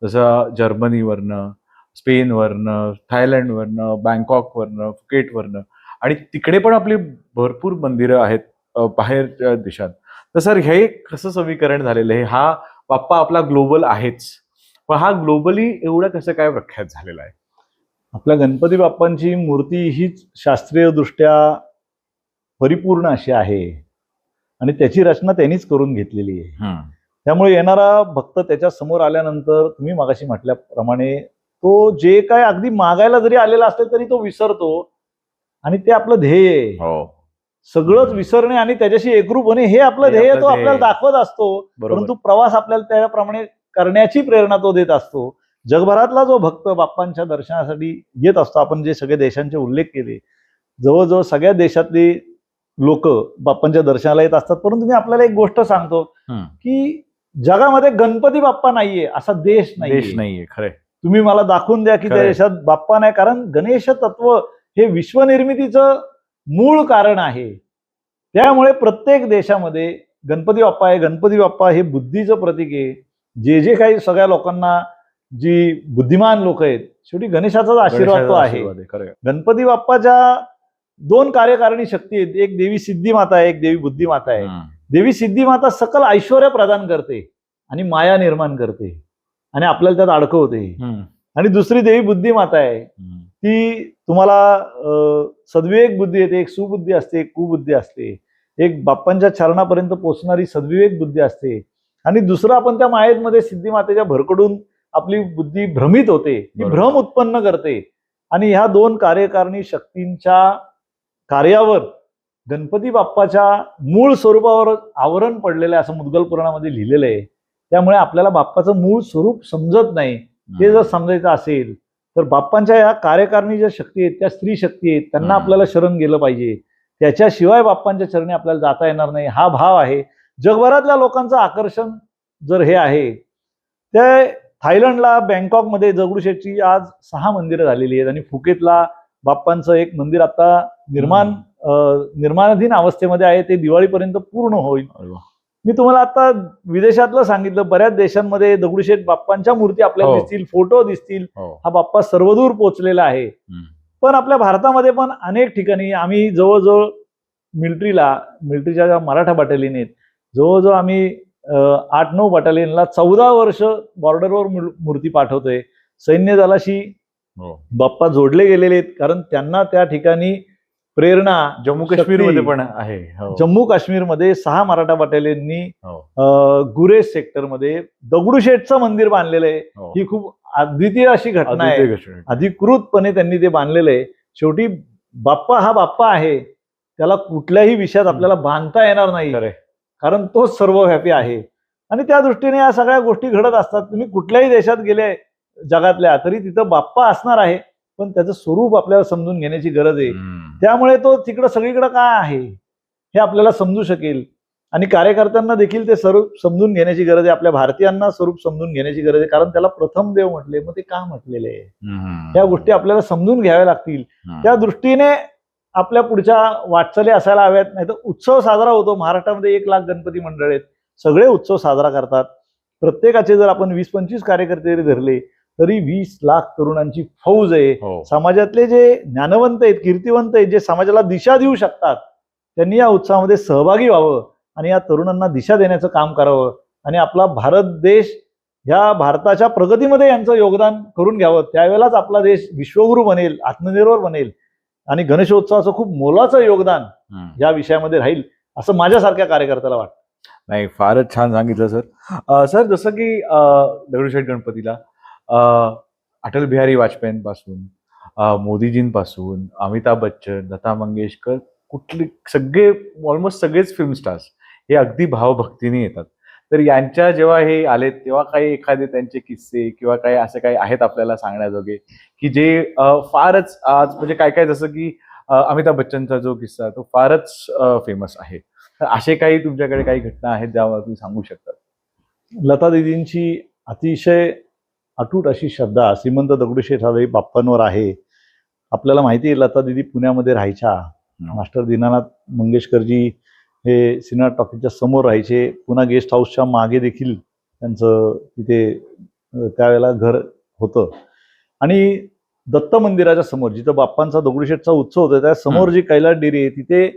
जसं जर्मनीवरनं, स्पेनवरनं, थायलंडवरनं, बँकॉकवरनं, फुकेटवरनं, आणि तिकडे पण आपली भरपूर मंदिरं आहेत बाहेर देशात. तर सर हे कसं समीकरण झालेलं आहे? हा बाप्पा आपला ग्लोबल आहेच, पण हा ग्लोबली एवढं कसं काय प्रख्यात झालेला आहे? आपल्या गणपती बाप्पांची मूर्ती हीच शास्त्रीय दृष्ट्या परिपूर्ण अशी आहे आणि त्याची रचना त्यांनीच करून घेतलेली आहे. त्यामुळे येणारा भक्त त्याच्या समोर आल्यानंतर तुम्ही मागाशी म्हटल्याप्रमाणे तो जे काय अगदी मागायला जरी आलेला असेल तरी तो विसरतो आणि ते आपलं ध्येय आहे. सगळंच विसरणे आणि त्याच्याशी एकरूप होणे हे आपलं ध्येय तो आपल्याला दाखवत असतो. परंतु प्रवास आपल्याला त्याप्रमाणे करण्याची प्रेरणा तो देत असतो. जगभरातला जो भक्त बाप्पांच्या दर्शनासाठी येत असतो, आपण जे सगळे देशांचे उल्लेख केले, जवळजवळ सगळ्या देशातली लोक बाप्पांच्या दर्शनाला येत असतात. परंतु मी आपल्याला एक गोष्ट सांगतो की जगामध्ये गणपती बाप्पा नाहीये असा देश देश नाहीये. खरे तुम्ही मला दाखवून द्या की त्या खरंय. देशात बाप्पा नाही. कारण गणेश तत्व हे विश्वनिर्मितीचं मूळ कारण आहे. त्यामुळे प्रत्येक देशामध्ये गणपती बाप्पा आहे. गणपती बाप्पा हे बुद्धीचं प्रतीक आहे. जे काही सगळ्या लोकांना जी बुद्धिमान लोक आहेत, शेवटी गणेशाचाच आशीर्वाद तो आहे. खरं. गणपती बाप्पाच्या 2 कार्यकारिणी शक्ती आहेत. एक देवी सिद्धी माता आहे, एक देवी बुद्धी माता आहे. देवी सिद्धी माता सकल ऐश्वर्य प्रदान करते आणि माया निर्माण करते आणि आपल्याला त्यात अडकवते. आणि दुसरी देवी बुद्धी माता आहे, ती तुम्हाला सद्विवेक बुद्धी येते. एक सुबुद्धी असते, एक कुबुद्धी असते. एक बाप्पांच्या चरणापर्यंत पोहोचणारी सद्विवेक बुद्धी असते आणि दुसरं आपण त्या मायेमध्ये सिद्धी मातेच्या भरकडून आपली बुद्धी भ्रमित होते, ती बरोबर. भ्रम उत्पन्न करते. आणि ह्या 2 कार्यकारिणी शक्तींच्या कार्यावर गणपती बाप्पाच्या मूळ स्वरूपावर आवरण पडलेलं आहे असं मुद्गल पुराणामध्ये लिहिलेलं आहे. त्यामुळे आपल्याला बाप्पाचं मूळ स्वरूप समजत नाही. ते जर समजायचं असेल तर बाप्पांच्या या कार्यकारिणी ज्या शक्ती आहेत, त्या स्त्री शक्ती आहेत, त्यांना आपल्याला शरण गेलं पाहिजे. त्याच्याशिवाय बाप्पांच्या चरणी आपल्याला जाता येणार नाही. हा भाव आहे. जगभरातल्या लोकांचं आकर्षण जर हे आहे, ते थायलंडला बँकॉकमध्ये दगडूशेठची आज 6 मंदिरं झालेली आहेत आणि फुकेतला बाप्पांचं एक मंदिर आता निर्माणाधीन अवस्थेमध्ये आहे. ते दिवाळीपर्यंत पूर्ण होईल. मी तुम्हाला आता विदेशातलं सांगितलं. बऱ्याच देशांमध्ये दगडूशेठ बाप्पांच्या मूर्ती आपल्याला दिसतील, फोटो दिसतील. हा बाप्पा सर्वदूर पोचलेला आहे. पण आपल्या भारतामध्ये पण अनेक ठिकाणी आम्ही जवळजवळ मिलिटरीच्या ज्या मराठा बटालियन आहेत, जवळजवळ आम्ही 8-9 बटालियनला 14 वर्ष बॉर्डरवर मूर्ती पाठवतोय. सैन्य दलाशी बाप्पा जोडले गेलेले आहेत, कारण त्यांना त्या ठिकाणी प्रेरणा जम्मू काश्मीरमध्ये पण आहे. जम्मू काश्मीरमध्ये 6 मराठा बटालियननी गुरेज सेक्टरमध्ये दगडूशेठचं मंदिर बांधलेलं आहे. ही खूप अद्वितीय अशी घटना आहे. अधिकृतपणे त्यांनी ते बांधलेलं आहे. शेवटी बाप्पा हा बाप्पा आहे, त्याला कुठल्याही विषयात आपल्याला बांधता येणार नाही, कारण तोच सर्वव्यापी आहे. आणि त्या दृष्टीने या सगळ्या गोष्टी घडत असतात. तुम्ही कुठल्याही देशात गेले जगातल्या तरी तिथं बाप्पा असणार आहे, पण त्याचं स्वरूप आपल्याला समजून घेण्याची गरज आहे. त्यामुळे तो तिकडं सगळीकडे काय आहे हे आपल्याला समजू शकेल. आणि कार्यकर्त्यांना देखील ते स्वरूप समजून घेण्याची गरज आहे. आपल्या भारतीयांना स्वरूप समजून घेण्याची गरज आहे, कारण त्याला प्रथम देव म्हटले. मग ते का म्हटलेले आहे, या गोष्टी आपल्याला समजून घ्याव्या लागतील. त्या दृष्टीने आपल्या पुढच्या वाटचाली असायला हव्यात. नाही तर उत्सव साजरा होतो. महाराष्ट्रामध्ये 1 लाख गणपती मंडळ आहेत, सगळे उत्सव साजरा करतात. प्रत्येकाचे जर आपण 20-25 कार्यकर्ते जरी धरले तरी 20 लाख तरुणांची फौज आहे. समाजातले जे ज्ञानवंत आहेत, कीर्तिवंत आहेत, जे समाजाला दिशा देऊ शकतात, त्यांनी या उत्सवामध्ये सहभागी व्हावं आणि या तरुणांना दिशा देण्याचं काम करावं आणि आपला भारत देश ह्या भारताच्या प्रगतीमध्ये यांचं योगदान करून घ्यावं. त्यावेळेलाच आपला देश विश्वगुरू बनेल, आत्मनिर्भर बनेल आणि गणेशोत्सवाचं खूप मोलाचं योगदान या विषयामध्ये राहील असं माझ्यासारख्या कार्यकर्त्याला वाटतं. नाही, फारच छान सांगितलं सर. सर, जसं की दगडूशेठ गणपतीला अटल बिहारी वाजपेयींपासून, मोदीजींपासून, अमिताभ बच्चन, लता मंगेशकर, सगळे ऑलमोस्ट सगळेच फिल्म स्टार्स हे अगदी भावभक्तीने येतात. तर यांच्या जेव्हा हे आलेत तेव्हा काही एखादे त्यांचे किस्से किंवा काही असे काही आहेत आपल्याला सांगण्याजोगे की जे फारच आज म्हणजे काय जसं की अमिताभ बच्चनचा जो किस्सा तो फारच फेमस आहे. तर असे काही तुमच्याकडे काही घटना आहेत ज्यावर तुम्ही सांगू शकता? लता दिदींची अतिशय अटूट अशी श्रद्धा श्रीमंत दगडूशेठ हलवाई बाप्पांवर आहे. आपल्याला माहिती आहे, लता दिदी पुण्यामध्ये राहायच्या. मास्टर दीनानाथ मंगेशकरजी हे सिनेमा टॉकीजच्या समोर राहायचे. पुन्हा गेस्ट हाऊसच्या मागे देखील त्यांचं तिथे त्यावेळेला घर होतं. आणि दत्त मंदिराच्या समोर जिथं बाप्पांचा दगडूशेठचा उत्सव होता त्या समोर जी कैलास डेअरी आहे तिथे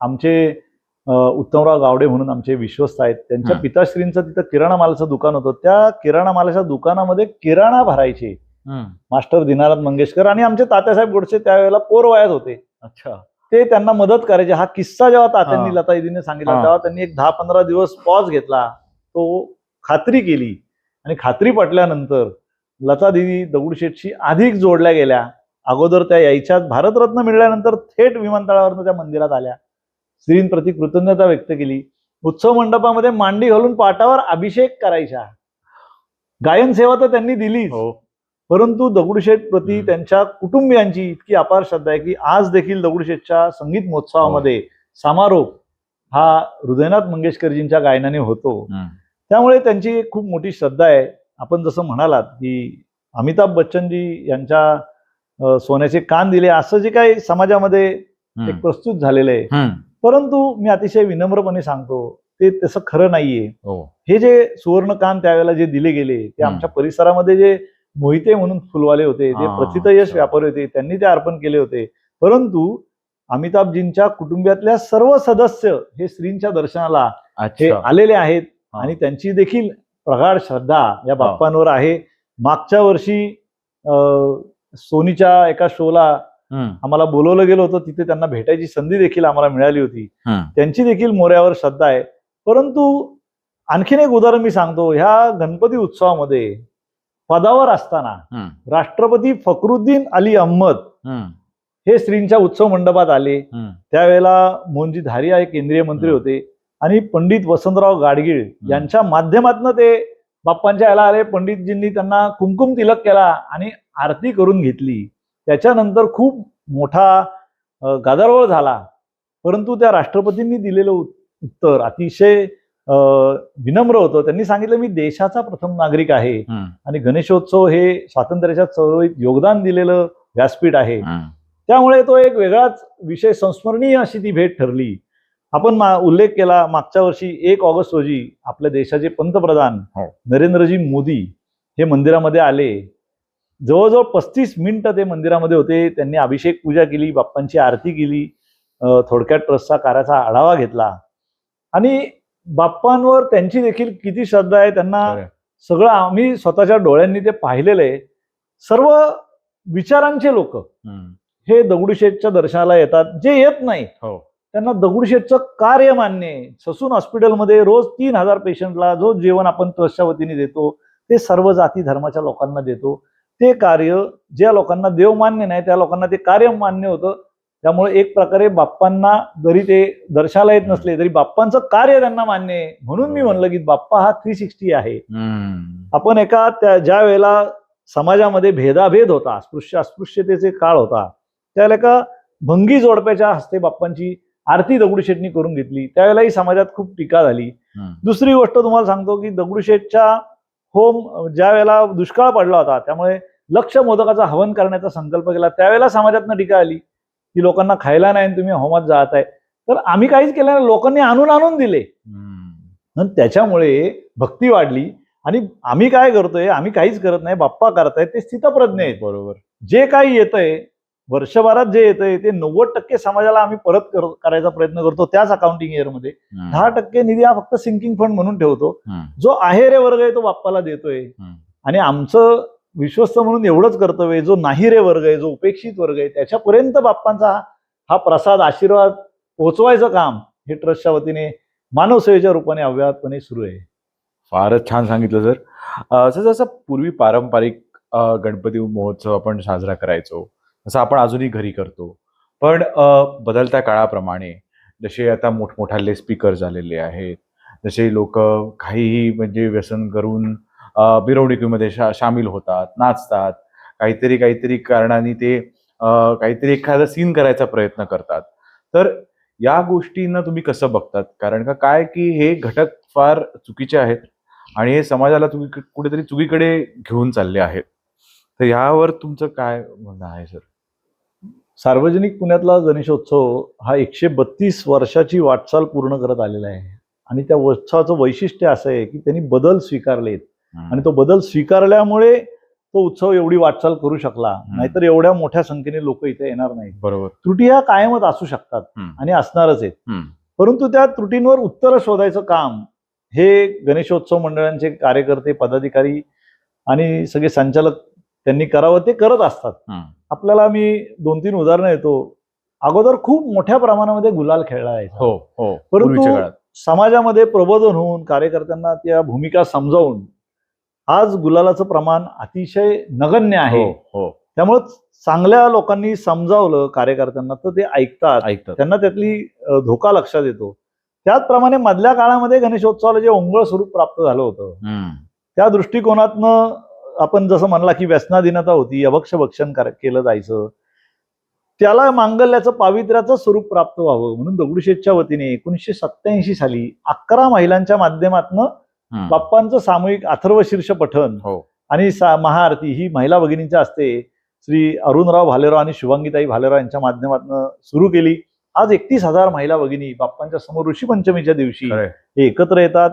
आमचे उत्तमराव गावडे म्हणून आमचे विश्वस्त आहेत, त्यांच्या पिताश्रींचं तिथं किराणा मालाचं दुकान होतं. त्या किराणा मालाच्या दुकानामध्ये किराणा भरायचे मास्टर दीनानाथ मंगेशकर आणि आमचे तात्यासाहेब गोडसे त्यावेळेला पोरवयात होते. अच्छा. ते त्यांना मदत करायचे. हा किस्सा जेव्हा तात्यांनी लता दिदीने सांगितला तेव्हा त्यांनी एक 10-15 दिवस पॉज घेतला, तो खात्री केली आणि खात्री पटल्यानंतर लता दिदी दगडूशेठशी अधिक जोडल्या गेल्या. अगोदर त्या यायच्या, भारतरत्न मिळाल्यानंतर थेट विमानतळावरनं त्या मंदिरात आल्या, श्रींप्रती कृतज्ञता व्यक्त केली. उत्सव मंडपामध्ये मांडी घालून पाटावर अभिषेक करायच्या. गायन सेवा तर त्यांनी दिलीच, हो परंतु दगडूशेठ प्रती त्यांच्या कुटुंबियांची इतकी अपार श्रद्धा आहे की आज देखील दगडूशेठच्या संगीत महोत्सवामध्ये समारोप हा हृदयनाथ मंगेशकरजींच्या गायनाने होतो. त्यामुळे त्यांची एक खूप मोठी श्रद्धा आहे. आपण जसं म्हणालात की अमिताभ बच्चनजी यांच्या सोन्याचे कान दिले असं जे काही समाजामध्ये एक प्रस्तुत झालेलं आहे, परंतु मी अतिशय विनम्रपणे सांगतो ते तसं खरं नाहीये. हे जे सुवर्ण कान त्यावेळेला जे दिले गेले ते आमच्या परिसरामध्ये जे मोहिते म्हणून फुलवाले होते, जे प्रथितयश व्यापारी होते, त्यांनी ते अर्पण केले होते. परंतु अमिताभजींच्या कुटुंबातल्या सर्व सदस्य हे श्रींच्या दर्शनाला हे आलेले आहेत आणि त्यांची देखील प्रगाढ श्रद्धा या बाप्पांवर आहे. मागच्या वर्षी सोनीच्या एका शोला आम्हाला बोलवलं गेलं होतं, तिथे त्यांना भेटायची संधी देखील आम्हाला मिळाली होती. त्यांची देखील मोऱ्यावर श्रद्धा आहे. परंतु आणखीन एक उदाहरण मी सांगतो. ह्या गणपती उत्सवामध्ये पदावर असताना राष्ट्रपती फखरुद्दीन अली अहमद हे श्रींच्या उत्सव मंडपात आले. त्यावेळेला मोहनजी धारिया हे केंद्रीय मंत्री होते आणि पंडित वसंतराव गाडगीळ यांच्या माध्यमातून ते बाप्पांच्या याला आले. पंडितजींनी त्यांना कुमकुम तिलक केला आणि आरती करून घेतली. त्याच्यानंतर खूप मोठा गदारोळ झाला, परंतु त्या राष्ट्रपतींनी दिलेलं उत्तर अतिशय विनम्र होतं. त्यांनी सांगितलं मी देशाचा प्रथम नागरिक आहे आणि गणेशोत्सव हे स्वातंत्र्याच्या चळवळीत योगदान दिलेलं व्यासपीठ आहे. त्यामुळे तो एक वेगळाच विषय, संस्मरणीय अशी ती भेट ठरली. आपण उल्लेख केला मागच्या वर्षी 1 ऑगस्ट रोजी आपल्या देशाचे पंतप्रधान नरेंद्रजी मोदी हे मंदिरामध्ये आले. जवळजवळ 35 मिनिटं ते मंदिरामध्ये होते. त्यांनी अभिषेक पूजा केली, बाप्पांची आरती केली, थोडक्यात ट्रस्टचा कार्याचा आढावा घेतला आणि बाप्पांवर त्यांची देखील किती श्रद्धा आहे त्यांना सगळं आम्ही स्वतःच्या डोळ्यांनी ते पाहिलेलं आहे. सर्व विचारांचे लोक हे दगडूशेठच्या दर्शनाला येतात. जे येत नाही त्यांना दगडूशेठचं कार्य मान्य आहे. ससून हॉस्पिटलमध्ये रोज 3000 पेशंटला जो जेवण आपण ट्रस्टच्या वतीने देतो ते सर्व जाती धर्माच्या लोकांना देतो. ते कार्य ज्या लोकांना देव मान्य नाही त्या लोकांना ते कार्य मान्य होतं. त्यामुळे एक प्रकारे बाप्पांना जरी ते दर्शनाला येत नसले तरी बाप्पांचं कार्य त्यांना मान्य आहे. म्हणून मी म्हणलं की बाप्पा हा 360 आहे. आपण ज्या वेळेला समाजामध्ये भेदाभेद होता, स्पृश्य अस्पृश्यतेचे काळ होता, त्यावेळेला एका भंगी जोडप्याच्या हस्ते बाप्पांची आरती दगडूशेठनी करून घेतली. त्यावेळेलाही समाजात खूप टीका झाली. दुसरी गोष्ट तुम्हाला सांगतो की दगडूशेठच्या होम ज्या वेळेला दुष्काळ पडला होता त्यामुळे लक्ष मोदकाचा हवन करण्याचा संकल्प केला. त्यावेळेला समाजातनं टीका आली की लोकांना खायला नाही तुम्ही होमात जात आहे. तर आम्ही काहीच केलं नाही, लोकांनी आणून दिले. त्याच्यामुळे भक्ती वाढली आणि आम्ही काय करतोय, आम्ही काहीच करत नाही, बाप्पा करतायत. ते स्थितप्रज्ञ आहेत. बरोबर. जे काही येतंय वर्षभरात जे येतंय ते 90% समाजाला आम्ही परत करायचा प्रयत्न करतो. त्याच अकाउंटिंग इयरमध्ये 10% निधी हा फक्त सिंकिंग फंड म्हणून ठेवतो. जो आहे रे वर्ग आहे तो बाप्पाला देतोय आणि आमचं विश्वस्त म्हणून एवढंच कर्तव्य आहे, जो नाही रे वर्ग आहे, जो उपेक्षित वर्ग आहे त्याच्यापर्यंत बाप्पांचा हा प्रसाद आशीर्वाद पोहोचवायचं काम हे ट्रस्टच्या वतीने मानव सेवेच्या रूपाने अव्याहतपणे सुरू आहे. फारच छान सांगितलं सर. जसं पूर्वी पारंपरिक गणपती महोत्सव आपण साजरा करायचो तसं आपण अजूनही घरी करतो, पण बदलत्या काळाप्रमाणे जसे आता मोठमोठाले स्पीकर झालेले आहेत, जसे लोक काहीही म्हणजे व्यसन करून मिरवणुकीमध्ये सामील होतात, नाचतात, काहीतरी कारणाने ते काहीतरी एखादा सीन करायचा प्रयत्न करतात. तर या गोष्टींना तुम्ही कसं बघतात? कारण काय की हे घटक फार चुकीचे आहेत आणि हे समाजाला कुठेतरी चुकीकडे घेऊन चालले आहेत. तर यावर तुमचं काय म्हणणं आहे सर? सार्वजनिक पुण्यातला गणेशोत्सव हा 132 वर्षाची वाटचाल पूर्ण करत आलेला आहे आणि त्या उत्सवाचं वैशिष्ट्य असं आहे की त्यांनी बदल स्वीकारलेत आणि तो बदल स्वीकारल्यामुळे तो उत्सव एवढी वाटचाल करू शकला. नाहीतर एवढ्या मोठ्या संख्येने लोक इथे येणार नाहीत. बरोबर. त्रुटी ह्या कायमच असू शकतात आणि असणारच आहेत, परंतु त्या त्रुटींवर उत्तर शोधायचं काम हे गणेशोत्सव मंडळांचे कार्यकर्ते, पदाधिकारी आणि सगळे संचालक त्यांनी करावं, ते करत असतात. आपल्याला मी 2-3 उदाहरणं येतो. अगोदर खूप मोठ्या प्रमाणामध्ये गुलाल खेळला आहे, परंतु समाजामध्ये प्रबोधन होऊन कार्यकर्त्यांना त्या भूमिका समजावून आज गुलालाचं प्रमाण अतिशय नगण्य आहे. त्यामुळे चांगल्या लोकांनी समजावलं कार्यकर्त्यांना तर ते ऐकतात, त्यांना त्यातली धोका लक्षात येतो. त्याचप्रमाणे मधल्या काळामध्ये गणेशोत्सवाला जे ओंगळ स्वरूप प्राप्त झालं होतं त्या दृष्टिकोनातनं आपण जसं म्हणला की व्यसनाधीनता होती, अभक्ष्य भक्षण केलं जायचं, त्याला मांगल्याचं पावित्र्याचं स्वरूप प्राप्त व्हावं म्हणून दगडूशेठच्या वतीने 1987 साली 11 महिलांच्या माध्यमातनं बाप्पांचं सामूहिक अथर्वशीर्ष पठण आणि महाआरती ही महिला भगिनींच्या हस्ते श्री अरुणराव भालेराव आणि शुभांगीताई भालेराव यांच्या माध्यमातून सुरू केली. आज 31,000 महिला भगिनी बाप्पांच्या समोर ऋषीपंचमीच्या दिवशी हे एकत्र येतात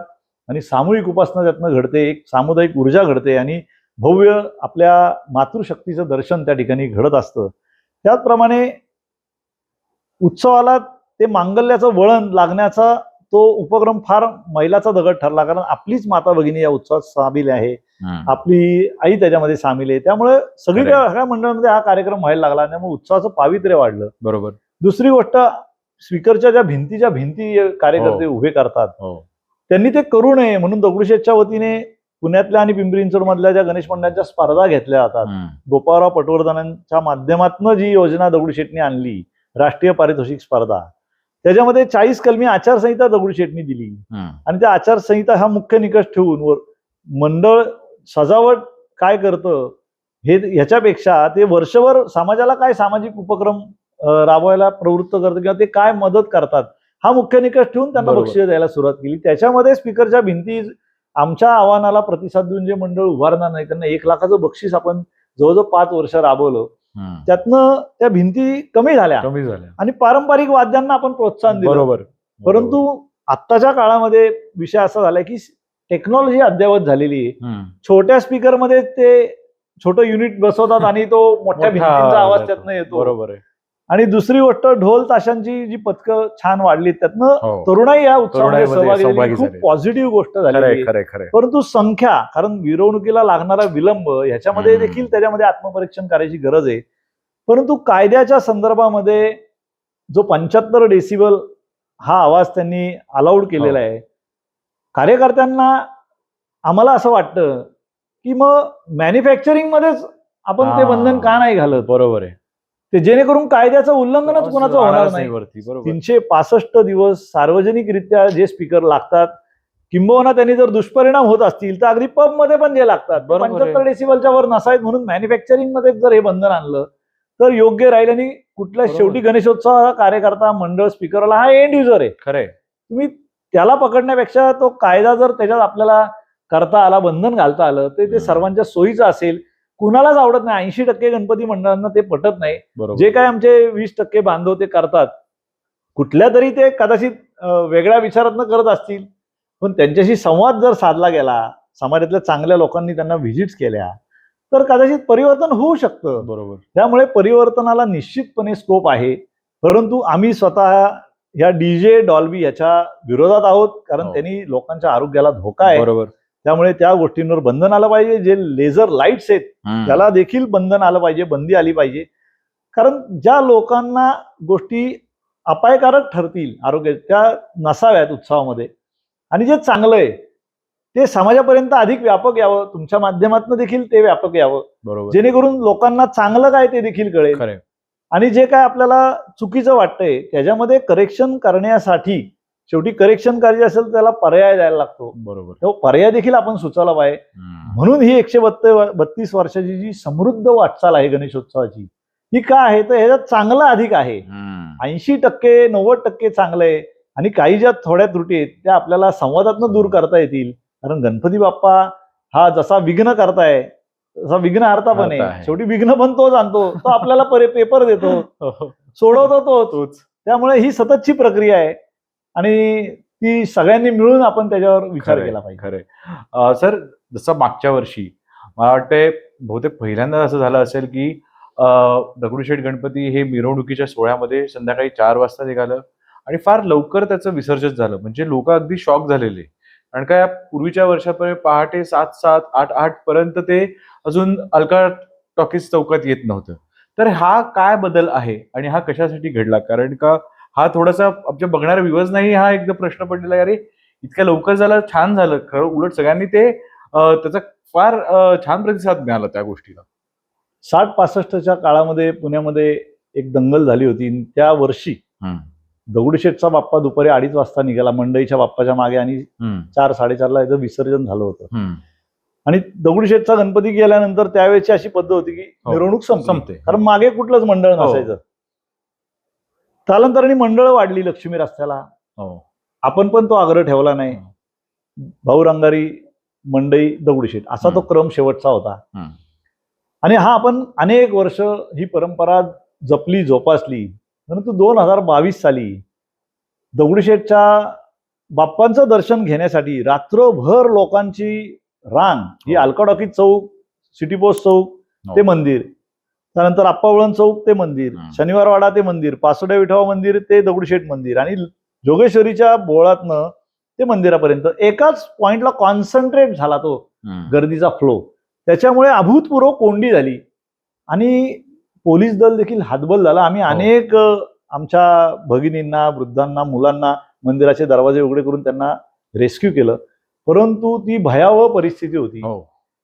आणि सामूहिक उपासना त्यातनं घडते, एक सामुदायिक ऊर्जा घडते आणि भव्य आपल्या मातृशक्तीचं दर्शन त्या ठिकाणी घडत असतं. त्याचप्रमाणे उत्सवाला ते मांगल्याचं वळण लागण्याचा तो उपक्रम फार मैलाचा दगड ठरला, कारण आपलीच माता भगिनी या उत्सवात सामील आहे, आपली आई त्याच्यामध्ये सामील आहे. त्यामुळे सगळ्या मंडळांमध्ये हा कार्यक्रम व्हायला लागला, त्यामुळे उत्सवाचं पावित्र्य वाढलं. बरोबर. दुसरी गोष्ट, स्पीकरच्या ज्या भिंती कार्यकर्ते उभे करतात त्यांनी ते करू नये म्हणून दगडूशेठच्या वतीने पुण्यातल्या आणि पिंपरी चिंचवड मधल्या ज्या गणेश मंडळांच्या स्पर्धा घेतल्या जातात, गोपाळराव पटवर्धनांच्या माध्यमातून जी योजना दगडूशेठनी आणली, राष्ट्रीय पारितोषिक स्पर्धा, त्याच्यामध्ये 40 कलमी आचारसंहिता दगडूशेठनी दिली आणि त्या आचारसंहिता हा मुख्य निकष ठेवून मंडळ सजावट काय करतं हे ह्याच्यापेक्षा ते वर्षभर समाजाला काय सामाजिक उपक्रम राबवायला प्रवृत्त करतं किंवा ते काय मदत करतात हा मुख्य निकष ठेवून त्यांना बक्षीस द्यायला सुरुवात केली. त्याच्यामध्ये स्पीकरच्या भिंती आमच्या आव्हानाला प्रतिसाद देऊन जे मंडळ उभारणार नाही त्यांना 1 लाखाचं बक्षीस आपण जवळजवळ 5 वर्ष राबवलं. त्यातनं त्या भिंती कमी झाल्या आणि पारंपरिक वाद्यांना आपण प्रोत्साहन दिलं. बरोबर. परंतु आत्ताच्या काळामध्ये विषय असा झालाय की टेक्नॉलॉजी अद्ययावत झालेली आहे. छोट्या स्पीकरमध्ये ते छोटं युनिट बसवतात आणि तो मोठ्या भिंतींचा आवाज त्यातनं येतो. बरोबर आहे. आणि दुसरी गोष्ट, ढोल ताशांची जी पथकं छान वाढली त्यातनं तरुणाई या उत्सवामध्ये सहभागी, खूप पॉझिटिव्ह गोष्ट झाली. परंतु संख्या, कारण मिरवणुकीला लागणारा विलंब ह्याच्यामध्ये देखील त्याच्यामध्ये आत्मपरीक्षण करायची गरज आहे. परंतु कायद्याच्या संदर्भामध्ये जो 75 डेसिबल हा आवाज त्यांनी अलाउड केलेला आहे, कार्यकर्त्यांना आम्हाला असं वाटतं की मग मॅन्युफॅक्चरिंग मध्येच आपण ते बंधन का नाही घालत. बरोबर आहे. ते जेणेकरून कायद्याचं उल्लंघनच कोणाचं होणार नाही. 365 दिवस सार्वजनिकरित्या जे स्पीकर लागतात, किंबहुना त्यांनी जर दुष्परिणाम होत असतील तर अगदी पब मध्ये पण जे लागतात 75 डेसिबलच्या वर नसावेत म्हणून मॅन्युफॅक्चरिंग मध्ये जर हे बंधन आणलं तर योग्य राहील. आणि कुठल्या शेवटी गणेशोत्सव कार्यकर्ता मंडळ स्पीकरला हा एंड युजर आहे. खरंय. तुम्ही त्याला पकडण्यापेक्षा तो कायदा जर त्याच्यात आपल्याला करता आला, बंधन घालता आलं तर ते सर्वांच्या सोयीचं असेल. कुणालाच आवडत नाही. 80% गणपती मंडळांना ते पटत नाही. जे काय आमचे 20% बांधव ते करतात, कुठल्या तरी ते कदाचित वेगळ्या विचारातनं करत असतील, पण त्यांच्याशी संवाद जर साधला गेला, समाजातल्या चांगल्या लोकांनी त्यांना व्हिजिट्स केल्या तर कदाचित परिवर्तन होऊ शकतं. बरोबर. त्यामुळे परिवर्तनाला निश्चितपणे स्कोप आहे. परंतु आम्ही स्वतः या डीजे डॉल्बी याच्या विरोधात आहोत, कारण त्यांनी लोकांच्या आरोग्याला धोका आहे. बरोबर. त्यामुळे त्या गोष्टींवर बंधन आलं पाहिजे. जे लेझर लाईट्स आहेत त्याला देखील बंधन आलं पाहिजे, बंदी आली पाहिजे. कारण ज्या लोकांना गोष्टी अपायकारक ठरतील आरोग्य त्या नसाव्यात उत्सवामध्ये, आणि जे चांगलं आहे ते समाजापर्यंत अधिक व्यापक यावं, तुमच्या माध्यमातून देखील ते व्यापक यावं, जेणेकरून लोकांना चांगलं काय ते देखील कळेल. आणि जे काय आपल्याला चुकीचं वाटतंय त्याच्यामध्ये करेक्शन करण्यासाठी, शेवटी करेक्शन करायचे असेल त्याला पर्याय द्यायला लागतो. बरोबर. तो पर्याय देखील आपण सुचवला पाहिजे. म्हणून ही 132 वर्षाची जी समृद्ध वाटचाल आहे गणेशोत्सवाची, ही का आहे तर ह्याच्यात चांगलं अधिक आहे. 80% 90% चांगलं आहे आणि काही ज्या थोड्या त्रुटी आहेत त्या आपल्याला संवादातनं दूर करता येतील. कारण गणपती बाप्पा हा जसा विघ्न करताय तसा विघ्नहर्ता पण आहे. शेवटी विघ्न पण तोच आणतो, तो आपल्याला पेपर देतो, सोडवतो तोच. त्यामुळे ही सततची प्रक्रिया आहे आणि ती सगळ्यांनी मिळून आपण त्याच्यावर विचार केला पाहिजे. खरंय. सर, जसं मागच्या वर्षी मला वाटतंय बहुतेक पहिल्यांदा असं झालं असेल की दगडूशेठ गणपती हे मिरवणुकीच्या सोहळ्यामध्ये संध्याकाळी 4 वाजता निघालं आणि फार लवकर त्याचं विसर्जन झालं. म्हणजे लोक अगदी शॉक झालेले, कारण का पूर्वीच्या वर्षापर्यंत पहाटे 7, 8 पर्यंत ते अजून अलका टॉकीज चौकात येत नव्हतं. तर हा काय बदल आहे आणि हा कशासाठी घडला? कारण का हा थोडासा आमच्या बघणाऱ्या व्ह्यूअर्सनाही हा एकदा प्रश्न पडलेला आहे, अरे इतक्या लवकर झालं, छान झालं. खरं उलट सगळ्यांनी ते त्याचा फार छान प्रतिसाद मिळाला त्या गोष्टीला. 60-65च्या काळामध्ये पुण्यामध्ये एक दंगल झाली होती. त्या वर्षी दगडूशेठचा बाप्पा दुपारी 2:30 वाजता निघाला मंडईच्या बाप्पाच्या मागे आणि 4-4:30ला याचं विसर्जन झालं होतं. आणि दगडूशेठचा गणपती गेल्यानंतर त्यावेळेची अशी पद्धत होती की हो. मिरवणूक संपते. संपते, कारण मागे कुठलंच मंडळ हो. नसायचं. कालांतराने मंडळ वाढली लक्ष्मी रस्त्याला, हो. आपण पण तो आग्रह ठेवला नाही. भाऊ रंगारी मंडई दगडूशेठ असा तो क्रम शेवटचा होता. आणि हा आपण अनेक वर्ष ही परंपरा जपली जोपासली. परंतु 2022 साली दगडूशेठच्या बाप्पांचं दर्शन घेण्यासाठी रात्रभर लोकांची रांग ही अलकाडॉकी चौक, सिटी पोस्ट चौक ते मंदिर, त्यानंतर आप्पावळण चौक ते मंदिर, शनिवारवाडा ते मंदिर, पासोड्या विठोबा मंदिर ते दगडूशेठ मंदिर आणि जोगेश्वरीच्या बोळातनं ते मंदिरापर्यंत एकाच पॉइंटला कॉन्सन्ट्रेट झाला तो गर्दीचा फ्लो. त्याच्यामुळे अभूतपूर्व कोंडी झाली आणि पोलीस दल देखील हातबल झाला. आम्ही अनेक आमच्या भगिनींना, वृद्धांना, मुलांना मंदिराचे दरवाजे उघडे करून त्यांना रेस्क्यू केलं. परंतु ती भयावह परिस्थिती होती.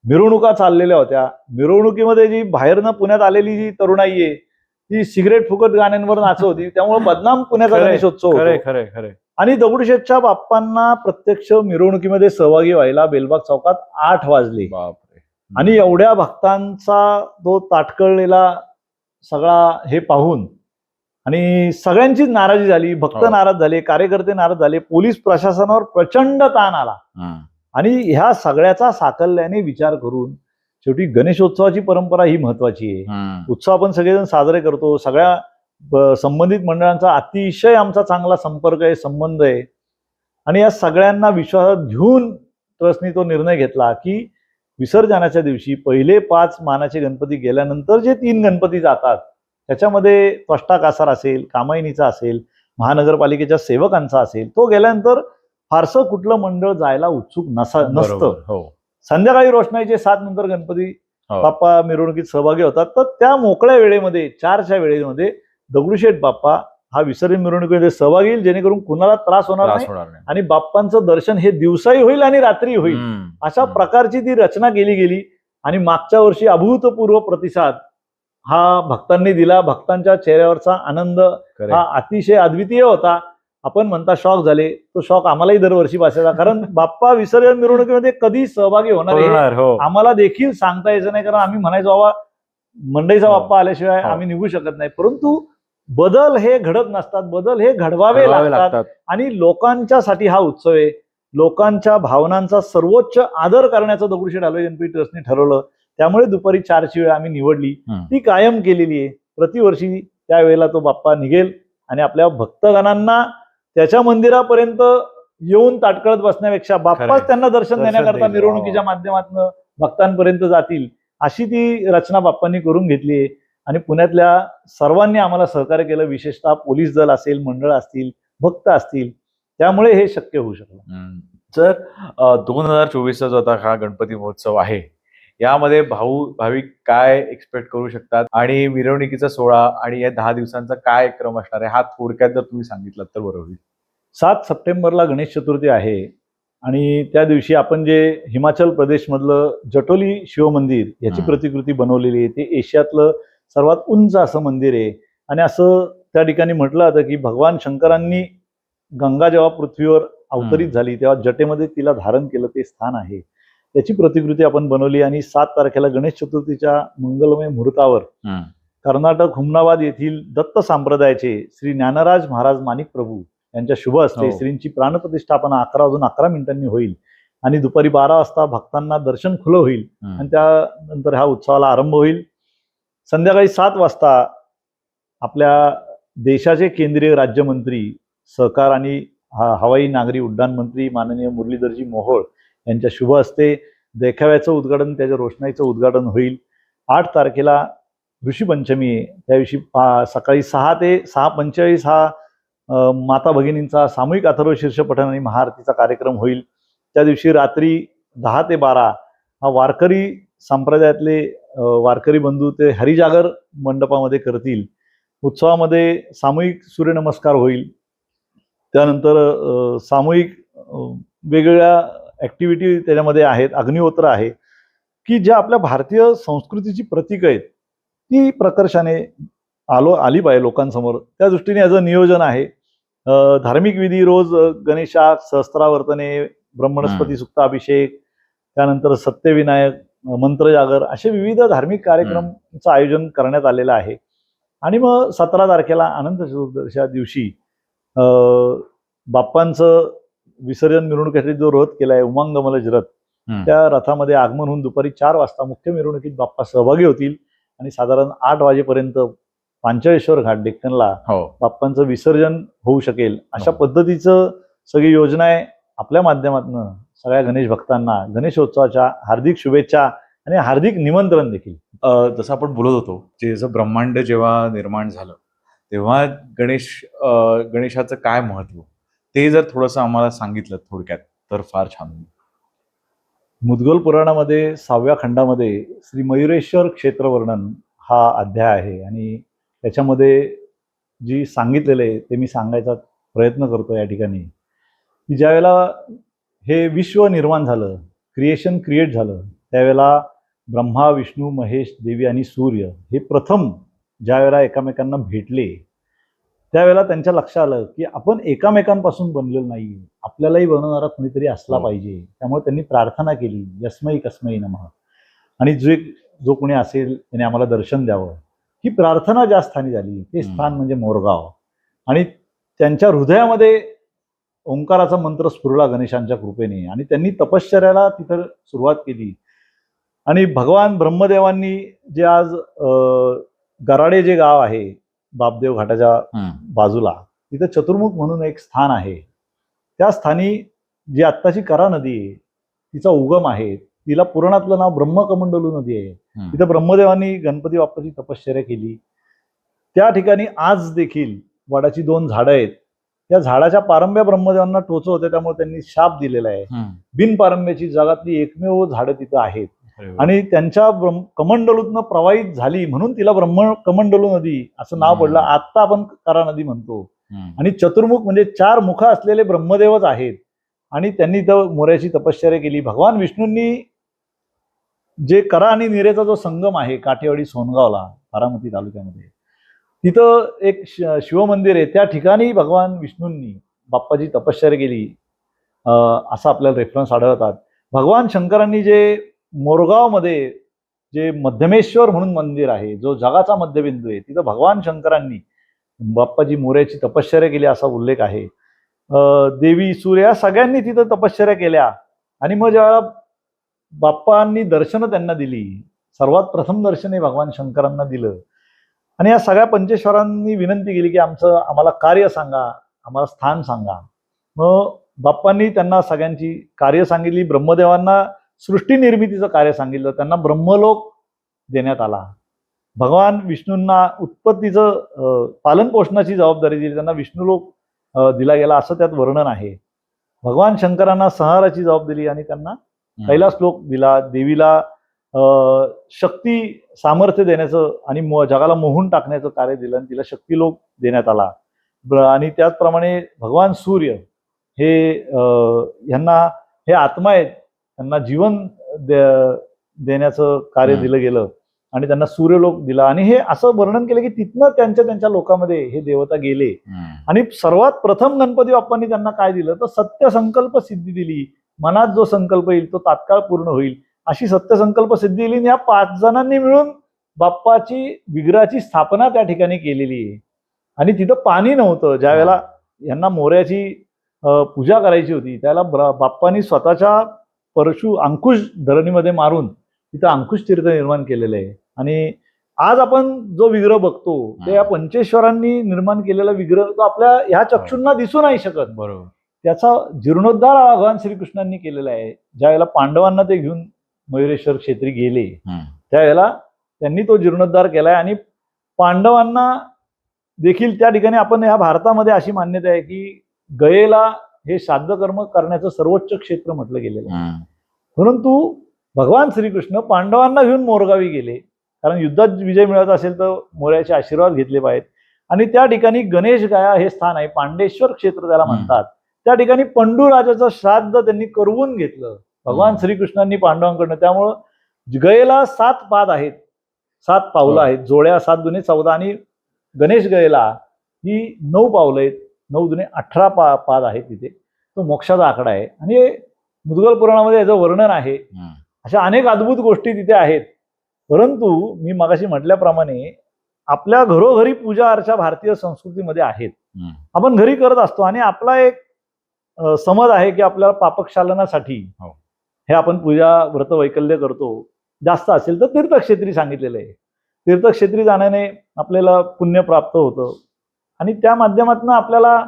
मिरवणुका चाललेल्या होत्या. मिरवणुकीमध्ये जी बाहेरनं पुण्यात आलेली जी तरुणाई आहे ती सिगरेट फुकट गाण्यांवर नाचत होती. त्यामुळे बदनाम पुण्याचा गणेशोत्सव होता. आणि दगडूशेठच्या बाप्पांना प्रत्यक्ष मिरवणुकीमध्ये सहभागी व्हायला बेलबाग चौकात 8 वाजले. आणि एवढ्या भक्तांचा तो ताटकळलेला सगळा हे पाहून आणि सगळ्यांचीच नाराजी झाली. भक्त नाराज झाले, कार्यकर्ते नाराज झाले, पोलीस प्रशासनावर प्रचंड ताण आला. आणि ह्या सगळ्याचा साकल्याने विचार करून शेवटी गणेशोत्सवाची परंपरा ही महत्वाची आहे. उत्सव आपण सगळेजण साजरे करतो. सगळ्या संबंधित मंडळांचा अतिशय आमचा चांगला संपर्क आहे, संबंध आहे. आणि या सगळ्यांना विश्वासात घेऊन ट्रस्टनी तो निर्णय घेतला की विसर्जनाच्या दिवशी पहिले 5 मानाचे गणपती गेल्यानंतर जे 3 गणपती जातात त्याच्यामध्ये त्वष्टा कासार असेल, कामायनीचा असेल, महानगरपालिकेच्या सेवकांचा असेल, तो गेल्यानंतर फारसं कुठलं मंडळ जायला उत्सुक नसतं. संध्याकाळी रोषणाईचे 7 नंतर गणपती बाप्पा मिरवणुकीत सहभागी होतात. तर त्या मोकळ्या वेळेमध्ये 4च्या वेळेमध्ये दगडूशेठ बाप्पा हा विसर्जन मिरवणुकीमध्ये सहभागी होईल, जेणेकरून कुणाला त्रास होणार नाही आणि बाप्पांचं दर्शन हे दिवसाही होईल आणि रात्री होईल. अशा प्रकारची ती रचना केली गेली आणि मागच्या वर्षी अभूतपूर्व प्रतिसाद हा भक्तांनी दिला. भक्तांच्या चेहऱ्यावरचा आनंद हा अतिशय अद्वितीय होता. आपण म्हणता शॉक झाले, तो शॉक आम्हालाही दरवर्षी बसायचा, कारण बाप्पा विसर्जन मिरवणुकीमध्ये कधी सहभागी होणार आम्हाला देखील सांगता यायचं नाही, कारण आम्ही म्हणायचो बाबा मंडईचा बाप्पा आल्याशिवाय आम्ही निघू शकत नाही. परंतु बदल हे घडत नसतात, बदल हे घडवावे लागतात आणि लोकांच्यासाठी हा उत्सव आहे. लोकांच्या भावनांचा सर्वोच्च आदर करण्याचं दगडूशेठ हलवाई गणपती ट्रस्टने ठरवलं. त्यामुळे दुपारी 4ची वेळ आम्ही निवडली, ती कायम केलेली आहे. प्रतिवर्षी त्यावेळेला तो बाप्पा निघेल आणि आपल्या भक्तगणांना त्याच्या मंदिरापर्यंत येऊन ताटकळत बसण्यापेक्षा बाप्पाच त्यांना दर्शन देण्याकरता मिरवणुकीच्या माध्यमातून भक्तांपर्यंत जातील, अशी ती रचना बाप्पांनी करून घेतली आहे. आणि पुण्यातल्या सर्वांनी आम्हाला सहकार्य केलं, विशेषतः पोलीस दल असेल, मंडळ असतील, भक्त असतील. त्यामुळे हे शक्य होऊ शकलं. तर 2024चा जो आता हा गणपती महोत्सव आहे, यामध्ये भाविक काय एक्सपेक्ट करू शकतात आणि मिरवणुकीचा सोहळा आणि या 10 दिवसांचा काय क्रम असणार आहे, हा थोडक्यात जर तुम्ही सांगितलं तर बरं होईल. 7 सप्टेंबरला गणेश चतुर्थी आहे आणि त्या दिवशी आपण जे हिमाचल प्रदेशमधलं जटोली शिवमंदिर याची प्रतिकृती बनवलेली आहे, ते एशियातलं सर्वात उंच असं मंदिर आहे. आणि असं त्या ठिकाणी म्हटलं जातं की भगवान शंकरांनी गंगा जेव्हा पृथ्वीवर अवतरित झाली तेव्हा जटेमध्ये तिला धारण केलं ते स्थान आहे. त्याची प्रतिकृती आपण बनवली आणि 7 तारखेला गणेश चतुर्थीच्या मंगलमय मुहूर्तावर कर्नाटक हुमनाबाद येथील दत्त संप्रदायाचे श्री ज्ञानराज महाराज माणिक प्रभू यांच्या शुभ हस्ते श्रींची प्राणप्रतिष्ठापना 11 होईल आणि दुपारी 12 वाजता भक्तांना दर्शन खुलं होईल आणि त्यानंतर ह्या उत्सवाला आरंभ होईल. संध्याकाळी 7 वाजता आपल्या देशाचे केंद्रीय राज्यमंत्री सहकार आणि हवाई नागरी उड्डाण मंत्री माननीय मुरलीधरजी मोहोळ यांच्या शुभ हस्ते देखाव्याचं उद्घाटन, त्याच्या रोषणाईचं उद्घाटन होईल. 8 तारखेला ऋषीपंचमी आहे, त्या दिवशी सकाळी 6 ते 6:45 हा माता भगिनींचा सामूहिक अथर्व शीर्ष पठण आणि महाआरतीचा कार्यक्रम होईल. त्या दिवशी रात्री 10 ते 12 हा वारकरी संप्रदायातले वारकरी बंधू ते हरिजागर मंडपामध्ये करतील. उत्सवामध्ये सामूहिक सूर्यनमस्कार होईल. त्यानंतर सामूहिक वेगवेगळ्या ऍक्टिव्हिटी त्याच्यामध्ये आहेत. अग्निहोत्र आहे की ज्या आपल्या भारतीय संस्कृतीची प्रतीक आहेत ती प्रकर्षाने आली पाहिजे लोकांसमोर. त्या दृष्टीने याचं नियोजन आहे. धार्मिक विधी रोज गणेशाक, सहस्त्रावर्तने, ब्रह्मणस्पती सुक्ताभिषेक, त्यानंतर सत्यविनायक, मंत्रजागर असे विविध धार्मिक कार्यक्रमचं आयोजन करण्यात आलेलं आहे. आणि मग 17 तारखेला अनंत चतुर्दशीच्या दिवशी बाप्पांचं विसर्जन मिरवणुकीसाठी जो रथ केलाय उमांगमलज रथ, त्या रथामध्ये आगमन होऊन दुपारी 4 वाजता मुख्य मिरवणुकीत बाप्पा सहभागी होतील आणि साधारण 8 वाजेपर्यंत पांचळेश्वर घाट डेक्कनला बाप्पांचं विसर्जन होऊ शकेल अशा पद्धतीचं सगळी योजना आहे. आपल्या माध्यमातून सगळ्या गणेश भक्तांना गणेशोत्सवाच्या हार्दिक शुभेच्छा आणि हार्दिक निमंत्रण देखील. जसं आपण बोलत होतो, जसं ब्रह्मांड जेव्हा निर्माण झालं तेव्हा गणेशाचं काय महत्व, ते जर थोडंसं आम्हाला सांगितलं थोडक्यात तर फार छान होईल. मुद्गल पुराणामध्ये 6व्या खंडामध्ये श्री मयुरेश्वर क्षेत्र वर्णन हा अध्याय आहे आणि त्याच्यामध्ये जी सांगितलेलं आहे ते मी सांगायचा प्रयत्न करतो या ठिकाणी, की ज्यावेळेला हे विश्व निर्माण झालं, क्रिएट झालं, त्यावेळेला ब्रह्मा, विष्णू, महेश, देवी आणि सूर्य हे प्रथम ज्यावेळेला एकमेकांना भेटले त्यावेळेला त्यांच्या लक्षात आलं की आपण एकामेकांपासून बनलेलं नाही, आपल्यालाही बनवणारा कुणीतरी असला पाहिजे. त्यामुळे त्यांनी प्रार्थना केली, यस्मै कस्मै नमः, आणि जो कोणी असेल त्याने आम्हाला दर्शन द्यावं. ही प्रार्थना ज्या स्थानी झाली ते स्थान म्हणजे मोरगाव. आणि त्यांच्या हृदयामध्ये ओंकाराचा मंत्र स्फुरला गणेशांच्या कृपेने आणि त्यांनी तपश्चर्याला तिथं सुरुवात केली. आणि भगवान ब्रह्मदेवांनी जे आज गराडे जे गाव आहे बापदेव घाटाच्या बाजूला, तिथं चतुर्मुख म्हणून एक स्थान आहे. त्या स्थानी जी आत्ताची करा नदी आहे तिचा उगम आहे, तिला पुराणातलं नाव ब्रह्मकमंडलू नदी आहे. तिथं ब्रह्मदेवांनी गणपती बाप्पाची तपश्चर्या केली. त्या ठिकाणी आज देखील वडाची 2 झाडं आहेत. त्या झाडाच्या पारंब्या ब्रह्मदेवांना टोचत होते, त्यामुळे त्यांनी शाप दिलेला आहे. बिनपारंब्याची जगातली एकमेव झाडं तिथं आहेत आणि त्यांच्या कमंडलूतनं प्रवाहित झाली म्हणून तिला कमंडलू नदी असं नाव पडलं. आता आपण करा नदी म्हणतो. आणि चतुर्मुख म्हणजे 4 मुख असलेले ब्रह्मदेवच आहेत आणि त्यांनी तर मोऱ्याची तपश्चर्या केली. भगवान विष्णूंनी जे करा आणि निरेचा जो संगम आहे काठेवाडी सोनगावला बारामती तालुक्यामध्ये, तिथं एक शिवमंदिर आहे. त्या ठिकाणी भगवान विष्णूंनी बाप्पाची तपश्चर्या केली असा आपल्याला रेफरन्स आढळतात. भगवान शंकरांनी जे मोरगावमध्ये जे मध्यमेश्वर म्हणून मंदिर आहे, जो जगाचा मध्यबिंदू आहे, तिथं भगवान शंकरांनी बाप्पाची मोऱ्याची तपश्चर्या केली असा उल्लेख आहे. देवी, सूर्य सगळ्यांनी तिथं तपश्चर्या केल्या. आणि मग ज्यावेळेला बाप्पांनी दर्शनं त्यांना दिली, सर्वात प्रथम दर्शने भगवान शंकरांना दिलं आणि या सगळ्या पंचेश्वरांनी विनंती केली की आम्हाला कार्य सांगा, आम्हाला स्थान सांगा. मग बाप्पांनी त्यांना सगळ्यांची कार्य सांगितली. ब्रह्मदेवांना सृष्टी निर्मितीचं कार्य सांगितलं, त्यांना ब्रह्मलोक देण्यात आला. भगवान विष्णूंना उत्पत्तीचं पालन पोषणाची जबाबदारी दिली, त्यांना विष्णुलोक दिला गेला असं त्यात वर्णन आहे. भगवान शंकरांना संहाराची जबाबदारी दिली आणि त्यांना कैलास लोक दिला. देवीला शक्ती सामर्थ्य देण्याचं आणि जगाला मोहून टाकण्याचं कार्य दिलं आणि तिला शक्तिलोक देण्यात आला. आणि त्याचप्रमाणे भगवान सूर्य हे यांना हे आत्मा आहेत, त्यांना जीवन देण्याचं कार्य दिलं गेलं आणि त्यांना सूर्यलोक दिला. आणि हे असं वर्णन केलं की तिथनं त्यांच्या लोकांमध्ये हे देवता गेले. आणि सर्वात प्रथम गणपती बाप्पांनी त्यांना काय दिलं तर सत्य संकल्प सिद्धी दिली. मनात जो संकल्प येईल तो तात्काळ पूर्ण होईल अशी सत्य संकल्प सिद्धी दिली. या 5 जणांनी मिळून बाप्पाची विग्रहाची स्थापना त्या ठिकाणी केलेली आहे. आणि तिथं पाणी नव्हतं. ज्या वेळेला यांना मोऱ्याची पूजा करायची होती त्यावेळेला बाप्पांनी स्वतःच्या अंकुश धरणीमध्ये मारून तिथं अंकुश तीर्थ निर्माण केलेलं आहे. आणि आज आपण जो विग्रह बघतो ते या पंचेश्वरांनी निर्माण केलेला विग्रह तो आपल्या ह्या चक्षुंना दिसू नाही शकत. बरोबर. त्याचा जीर्णोद्धार भगवान श्रीकृष्णांनी केलेला आहे. ज्या वेळेला पांडवांना ते घेऊन मयुरेश्वर क्षेत्री गेले त्यावेळेला त्यांनी तो जीर्णोद्धार केलाय. आणि पांडवांना देखील त्या ठिकाणी आपण ह्या भारतामध्ये अशी मान्यता आहे की गयेला हे श्राद्ध कर्म करण्याचं सर्वोच्च क्षेत्र म्हटलं गेलेलं आहे. परंतु भगवान श्रीकृष्ण पांडवांना घेऊन मोरगावी गेले, कारण युद्धात विजय मिळत असेल तर मोऱ्याचे आशीर्वाद घेतले पाहिजेत. आणि त्या ठिकाणी गणेश गाया हे स्थान आहे, पांडेश्वर क्षेत्र त्याला म्हणतात. त्या ठिकाणी पंडू राजाचं श्राद्ध त्यांनी करवून घेतलं भगवान श्रीकृष्णांनी पांडवांकडनं. त्यामुळं गयेला 7 पाद आहेत, 7 पावलं आहेत, जोड्या 7 दुने 14 आणि गणेश गयेला ही 9 पावलं आहेत, 9 दुने 18 पाद आहेत. तिथे तो मोक्षाचा आकडा आहे. आणि मुद्गल पुराणामध्ये याचं वर्णन आहे अशा अनेक अद्भुत गोष्टी तिथे आहेत. परंतु मी मगाशी म्हटल्याप्रमाणे आपल्या घरोघरी पूजा अर्चा भारतीय संस्कृतीमध्ये आहेत. आपण घरी करत असतो आणि आपला एक समज आहे की आपल्याला पापक्षालनासाठी हो. हे आपण पूजा व्रत वैकल्य करतो. जास्त असेल तर तीर्थक्षेत्री सांगितलेलं आहे. तीर्थक्षेत्री जाण्याने आपल्याला पुण्य प्राप्त होतं आणि त्या माध्यमातून आपल्याला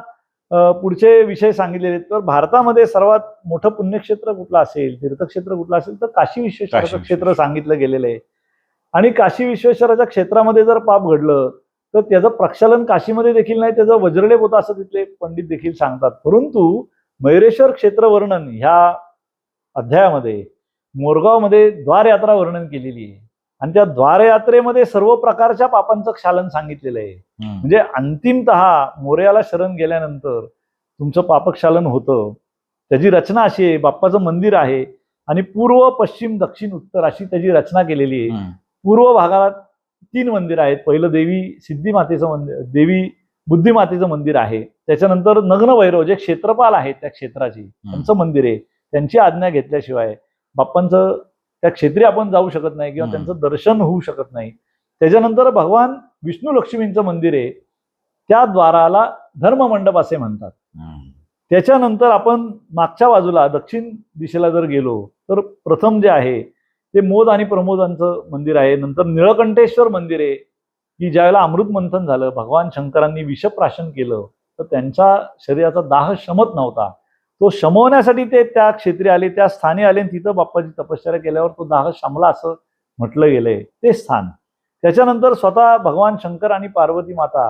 पुढचे विषय सांगितलेले आहेत. तर भारतामध्ये सर्वात मोठं पुण्यक्षेत्र कुठलं असेल, तीर्थक्षेत्र कुठलं असेल तर काशी विश्वेश्वराचं क्षेत्र सांगितलं गेलेलं आहे. आणि काशी विश्वेश्वराच्या क्षेत्रामध्ये जर पाप घडलं तर त्याचं प्रक्षालन काशीमध्ये देखील नाही, त्याचं वज्रलेप होतं असं तिथले पंडित देखील सांगतात. परंतु मयुरेश्वर क्षेत्र वर्णन ह्या अध्यायामध्ये मोरगावमध्ये द्वारयात्रा वर्णन केलेली आहे आणि त्या द्वारयात्रेमध्ये सर्व प्रकारच्या पापांचं क्षालन सांगितलेलं आहे. म्हणजे अंतिमतः मोरयाला शरण गेल्यानंतर तुमचं पापक्षालन होतं. त्याची रचना अशी आहे, बाप्पाचं मंदिर आहे आणि पूर्व पश्चिम दक्षिण उत्तर अशी त्याची रचना केलेली आहे. पूर्व भागात 3 मंदिर आहेत. पहिलं देवी सिद्धिमातेचं मंदिर, देवी बुद्धिमातेचं मंदिर आहे. त्याच्यानंतर नग्न भैरव जे क्षेत्रपाल आहेत त्या क्षेत्राची त्यांचं मंदिर आहे. त्यांची आज्ञा घेतल्याशिवाय बाप्पांचं त्या क्षेत्री आपण जाऊ शकत नाही किंवा त्यांचं दर्शन होऊ शकत नाही. त्याच्यानंतर भगवान विष्णू लक्ष्मींचं मंदिर आहे. त्या द्वाराला धर्ममंडप असे म्हणतात. त्याच्यानंतर आपण मागच्या बाजूला दक्षिण दिशेला जर गेलो तर प्रथम जे आहे ते मोद आणि प्रमोदांचं मंदिर आहे. नंतर निळकंठेश्वर मंदिर आहे की ज्यावेळेला अमृत मंथन झालं, भगवान शंकरांनी विषप्राशन केलं तर त्यांच्या शरीराचा दाह शमत नव्हता. तो शमवण्यासाठी ते त्या क्षेत्री आले, त्या स्थानी आले आणि तिथं बाप्पाची तपश्चर्या केल्यावर तो दाह शमला असं म्हटलं गेलंय ते स्थान. त्याच्यानंतर स्वतः भगवान शंकर आणि पार्वती माता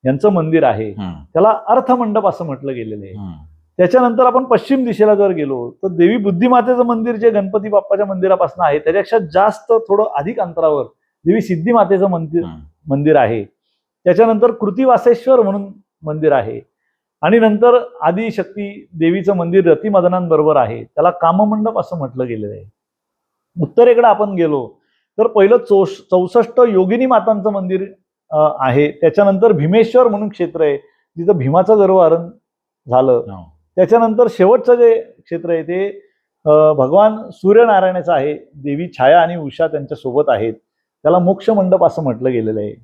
यांचं मंदिर आहे, त्याला अर्थमंडप असं म्हटलं गेलेलं आहे. त्याच्यानंतर आपण पश्चिम दिशेला जर गेलो तर देवी बुद्धिमातेचं मंदिर जे गणपती बाप्पाच्या मंदिरापासून आहे त्याच्यापेक्षा जास्त थोडं अधिक अंतरावर देवी सिद्धिमातेचं मंदिर आहे. त्याच्यानंतर कृतिवासेश्वर म्हणून मंदिर आहे आणि नंतर आदिशक्ती देवीचं मंदिर रतिमदनांबरोबर आहे, त्याला काममंडप असं म्हटलं गेलेलं आहे. उत्तरेकडे आपण गेलो तर पहिलं 64 योगिनी मातांचं मंदिर आहे. त्याच्यानंतर भीमेश्वर म्हणून क्षेत्र आहे, जिथं भीमाचं गर्भहरण झालं. त्याच्यानंतर शेवटचं जे क्षेत्र आहे ते भगवान सूर्यनारायणाचं आहे. देवी छाया आणि उषा त्यांच्या सोबत आहेत, त्याला मोक्ष मंडप असं म्हटलं गेलेलं आहे.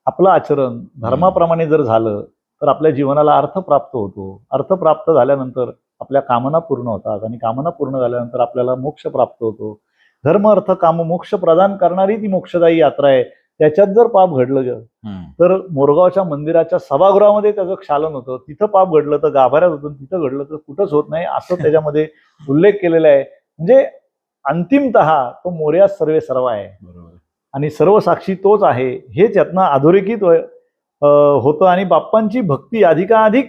आपलं आचरण धर्माप्रमाणे जर झालं तर आपल्या जीवनाला अर्थ प्राप्त होतो. अर्थ प्राप्त झाल्यानंतर आपल्या कामना पूर्ण होतात आणि कामना पूर्ण झाल्यानंतर आपल्याला मोक्ष प्राप्त होतो. धर्म अर्थ काम मोक्ष प्रदान करणारी ती मोक्षदायी यात्रा आहे. त्याच्यात जर पाप घडलं तर मोरगावच्या मंदिराच्या सभागृहामध्ये त्याचं क्षालन होतं. तिथं पाप घडलं तर गाभाऱ्यात होतं, तिथं घडलं तर कुठंच होत नाही असं त्याच्यामध्ये उल्लेख केलेला आहे. म्हणजे अंतिमतः तो मोरया सर्वे सर्व आहे आणि सर्व साक्षी तोच आहे हेच यातनं अधोरेखित होतं आणि बाप्पांची भक्ती अधिकाधिक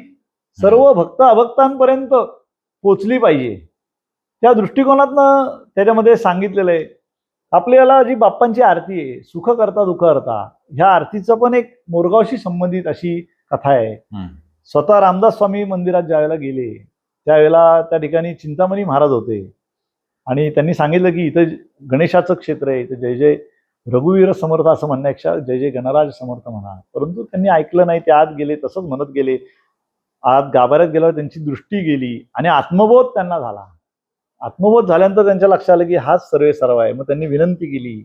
सर्व भक्त अभक्तांपर्यंत पोचली पाहिजे त्या दृष्टिकोनातनं त्याच्यामध्ये सांगितलेलं आहे. आपल्याला जी बाप्पांची आरती आहे, सुख करता दुःख करता, ह्या आरतीचं पण एक मोरगावशी संबंधित अशी कथा आहे. स्वतः रामदास स्वामी मंदिरात ज्यावेळेला गेले त्यावेळेला त्या ठिकाणी चिंतामणी महाराज होते आणि त्यांनी सांगितलं की इथं गणेशाचं क्षेत्र आहे, इथं जय जय रघुवीर समर्थ असं म्हणण्यापेक्षा जय जय गणराज समर्थ म्हणा. परंतु त्यांनी ऐकलं नाही, ते आत गेले, तसंच म्हणत गेले. आत गाभाऱ्यात गेल्यावर त्यांची दृष्टी गेली आणि आत्मबोध त्यांना झाला. आत्मबोध झाल्यानंतर त्यांच्या लक्षात आलं की हाच सर्वे सर्व आहे. मग त्यांनी विनंती केली,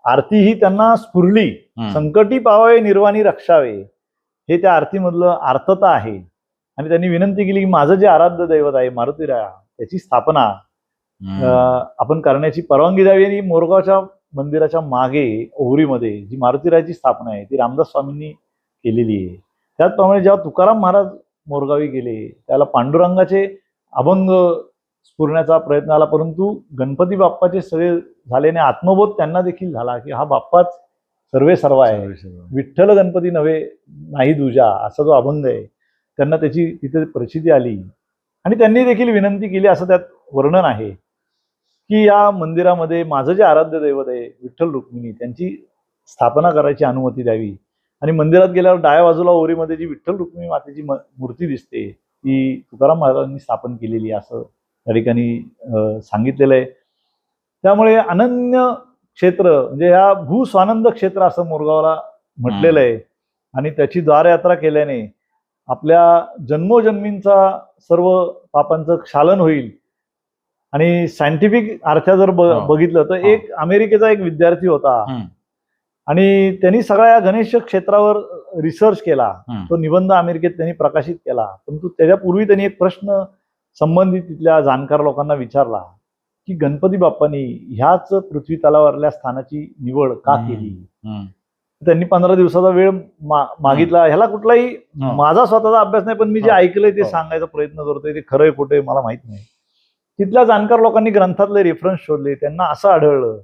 आरती ही त्यांना स्फुरली. संकटी पावावे निर्वाणी रक्षावे हे त्या आरतीमधलं अर्थता आहे. आणि त्यांनी विनंती केली की माझं जे आराध्य दैवत आहे मारुतीराया त्याची स्थापना आपण करण्याची परवानगी द्यावी. आणि मोरगावच्या मंदिराच्या मागे ओहरीमध्ये जी मारुतीरायाची स्थापना आहे ती रामदास स्वामींनी केलेली आहे. त्याचप्रमाणे जेव्हा तुकाराम महाराज मोरगावी गेले त्याला पांडुरंगाचे अभंग स्फुरण्याचा प्रयत्न आला, परंतु गणपती बाप्पाचे सगळे झाल्याने आत्मबोध त्यांना देखील झाला की हा बाप्पाच सर्वे सर्व आहे, विठ्ठल गणपती नव्हे नाही दुजा असा जो अभंग आहे त्यांना त्याची तिथे प्रचिती आली आणि त्यांनी देखील विनंती केली असं त्यात वर्णन आहे की या मंदिरामध्ये माझं जे आराध्य दैवत आहे विठ्ठल रुक्मिणी त्यांची स्थापना करायची अनुमती द्यावी. आणि मंदिरात गेल्यावर डाव्या बाजूला ओरीमध्ये जी विठ्ठल रुक्मिणी मातेची मूर्ती दिसते ती तुकाराम महाराजांनी स्थापन केलेली असं त्या ठिकाणी सांगितलेलं आहे. त्यामुळे अनन्य क्षेत्र म्हणजे ह्या भूस्वानंद क्षेत्र असं मोरगावला म्हटलेलं आहे आणि त्याची द्वारयात्रा केल्याने आपल्या जन्मोजन्मींचा सर्व पापांचं क्षालन होईल आणि सायंटिफिक अर्थात जर बघितलं तर हा. एक अमेरिकेचा एक विद्यार्थी होता हम्म. आणि त्यांनी सगळ्या या गणेश क्षेत्रावर रिसर्च केला. तो निबंध अमेरिकेत त्यांनी प्रकाशित केला. परंतु त्याच्यापूर्वी त्यांनी एक प्रश्न संबंधित तिथल्या जाणकार लोकांना विचारला की गणपती बाप्पांनी ह्याच पृथ्वी तलावरल्या स्थानाची निवड का केली. त्यांनी 15 दिवसाचा वेळ मागितला. ह्याला कुठलाही माझा स्वतःचा अभ्यास नाही, पण मी जे ऐकलंय ते सांगायचा प्रयत्न करतोय. ते खरंय खोटंय मला माहित नाही. तिथल्या जाणकार लोकांनी ग्रंथातले रेफरन्स शोधले. त्यांना असं आढळलं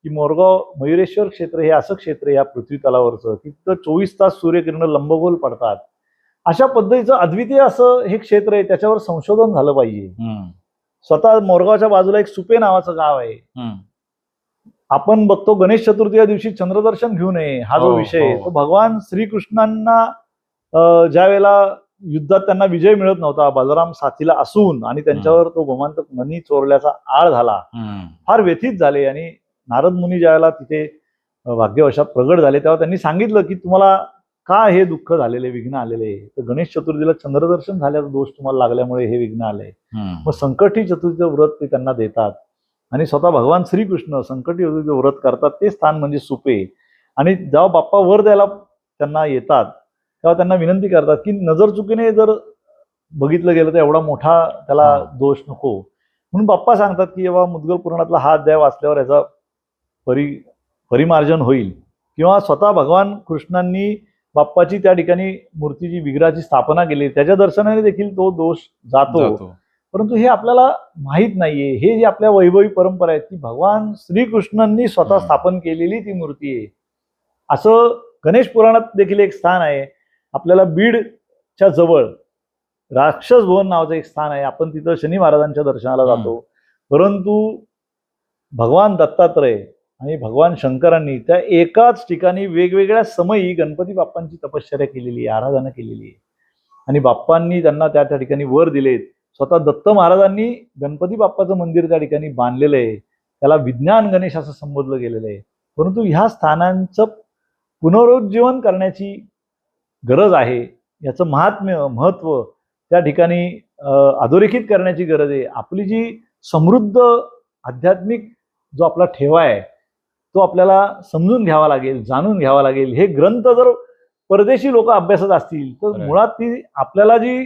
की मोरगाव मयुरेश्वर क्षेत्र हे असं क्षेत्र या पृथ्वी तलावरचं तिथं 24 तास सूर्यकिरण लंबगोल पडतात. अशा पद्धतीचं अद्वितीय असं हे क्षेत्र आहे. त्याच्यावर संशोधन झालं पाहिजे. स्वतः मोरगावच्या बाजूला एक सुपे नावाचं गाव आहे. आपण बघतो गणेश चतुर्थीच्या दिवशी चंद्रदर्शन घेऊ नये हा जो विषय तो भगवान श्रीकृष्णांना ज्या वेळेला युद्धात त्यांना विजय मिळत नव्हता, बलराम साथीला असून आणि त्यांच्यावर तो गोमांतक मनी चोरल्याचा आळ झाला, फार व्यथित झाले. आणि नारद मुनी ज्यावेळेला तिथे भाग्यवशात प्रगट झाले तेव्हा त्यांनी सांगितलं की तुम्हाला का हे दुःख झालेले, विघ्न आलेले. तर गणेश चतुर्थीला चंद्रदर्शन झाल्याचा दोष तुम्हाला लागल्यामुळे हे विघ्न आले. मग संकटी चतुर्थीचं व्रत ते त्यांना देतात आणि स्वतः भगवान श्रीकृष्ण संकटी चतुर्थीचं व्रत करतात. ते स्थान म्हणजे सुपे. आणि जेव्हा बाप्पा वर द्यायला त्यांना येतात तेव्हा त्यांना विनंती करतात की नजर चुकीने जर बघितलं गेलं तर एवढा मोठा त्याला दोष नको. म्हणून बाप्पा सांगतात की जेव्हा मुद्गल पुराणातला हा अध्याय वाचल्यावर याचा परिमार्जन होईल. किंवा स्वतः भगवान कृष्णांनी बाप्पाची त्या ठिकाणी मूर्तीची विग्रहाची स्थापना केली, त्याच्या दर्शनाने देखील तो दोष जातो. परंतु हे आपल्याला माहित नाहीये. हे जे आपल्या वैभवी परंपरा आहेत की भगवान श्रीकृष्णांनी स्वतः स्थापन केलेली ती मूर्ती आहे. असं गणेश पुराणात देखील एक स्थान आहे. आपल्याला बीडच्या जवळ राक्षस भवन नावाचं एक स्थान आहे. आपण तिथं शनी महाराजांच्या दर्शनाला जातो. परंतु भगवान दत्तात्रय आणि भगवान शंकरांनी त्या एकाच ठिकाणी वेगवेगळ्या समयी गणपती बाप्पांची तपश्चर्या केलेली आहे, आराधना केलेली आहे. आणि बाप्पांनी त्यांना त्या ठिकाणी वर दिलेत. स्वतः दत्त महाराजांनी गणपती बाप्पाचं मंदिर त्या ठिकाणी बांधलेलं आहे. त्याला विज्ञान गणेश असं संबोधलं गेलेलं आहे. परंतु ह्या स्थानांचं पुनरुज्जीवन करण्याची गरज आहे. याचं महात्म्य महत्व त्या ठिकाणी अधोरेखित करण्याची गरज आहे. आपली जी समृद्ध आध्यात्मिक जो आपला ठेवा आहे तो आपल्याला समजून घ्यावा लागेल, जाणून घ्यावा लागेल. हे ग्रंथ जर परदेशी लोक अभ्यासत असतील तर मुळात ती आपल्याला जी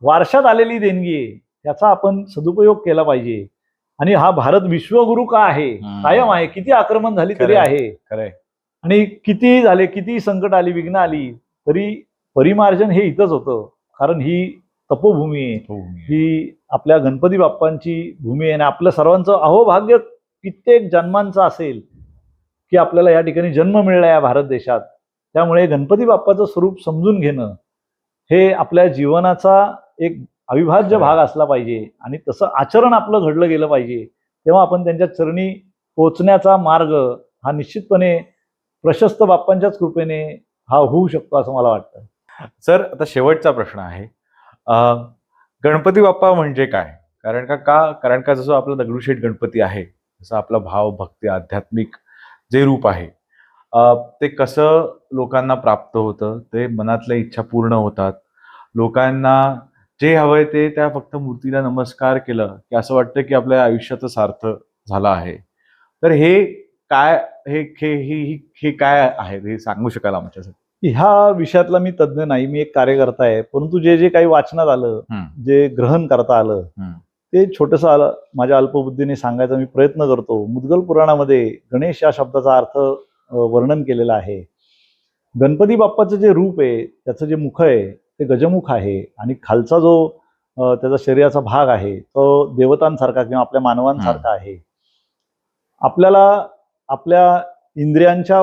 वारशात आलेली देणगी आहे त्याचा आपण सदुपयोग केला पाहिजे. आणि हा भारत विश्वगुरु का आहे, कायम आहे. किती आक्रमण झाली तरी आहे. आणि किती झाले, किती संकट आली, विघ्न आली तरी परिमार्जन हे इथंच होतं. कारण ही तपोभूमी आहे, ही आपल्या गणपती बाप्पांची भूमी आहे. आणि आपलं सर्वांचं अहोभाग्य कित्येक जन्मांचं असेल की आपल्याला या ठिकाणी जन्म मिळाला या भारत देशात. त्यामुळे गणपती बाप्पाचं स्वरूप समजून घेणं हे आपल्या जीवनाचा एक अविभाज्य भाग असला पाहिजे. आणि तसं आचरण आपलं घडलं गेलं पाहिजे. तेव्हा आपण त्यांच्या चरणी पोचण्याचा मार्ग हा निश्चितपणे प्रशस्त बाप्पांच्याच कृपेने हा होऊ शकतो असं मला वाटतं. सर, आता शेवटचा प्रश्न आहे, गणपती बाप्पा म्हणजे काय? कारण का जसं आपलं दगडूशेठ गणपती आहे तसं आपला भाव, भक्ती, आध्यात्मिक जे रूप आहे ते कसं लोकांना प्राप्त होतं, ते मनातल्या इच्छा पूर्ण होतात, लोकांना जे हवंय ते त्या फक्त मूर्तीला नमस्कार केलं की असं वाटतं की आपल्या आयुष्याचं सार्थ झालं आहे. तर हे काय, हे काय आहे, हे सांगू शकाल आमच्यासाठी? ह्या विषयातला मी तज्ज्ञ नाही, मी एक कार्यकर्ता आहे. परंतु जे जे काही वाचनात आलं, जे ग्रहण करता आलं ते छोटंसं माझ्या अल्पबुद्धीने सांगायचा मी प्रयत्न करतो. मुद्गल पुराणामध्ये गणेश या शब्दाचा अर्थ वर्णन केलेला आहे. गणपती बाप्पाचं जे रूप आहे, त्याचं जे मुख आहे ते गजमुख आहे. आणि खालचा जो त्याचा शरीराचा भाग आहे तो देवतांसारखा किंवा आपल्या मानवांसारखा आहे. आपल्याला आपल्या इंद्रियांच्या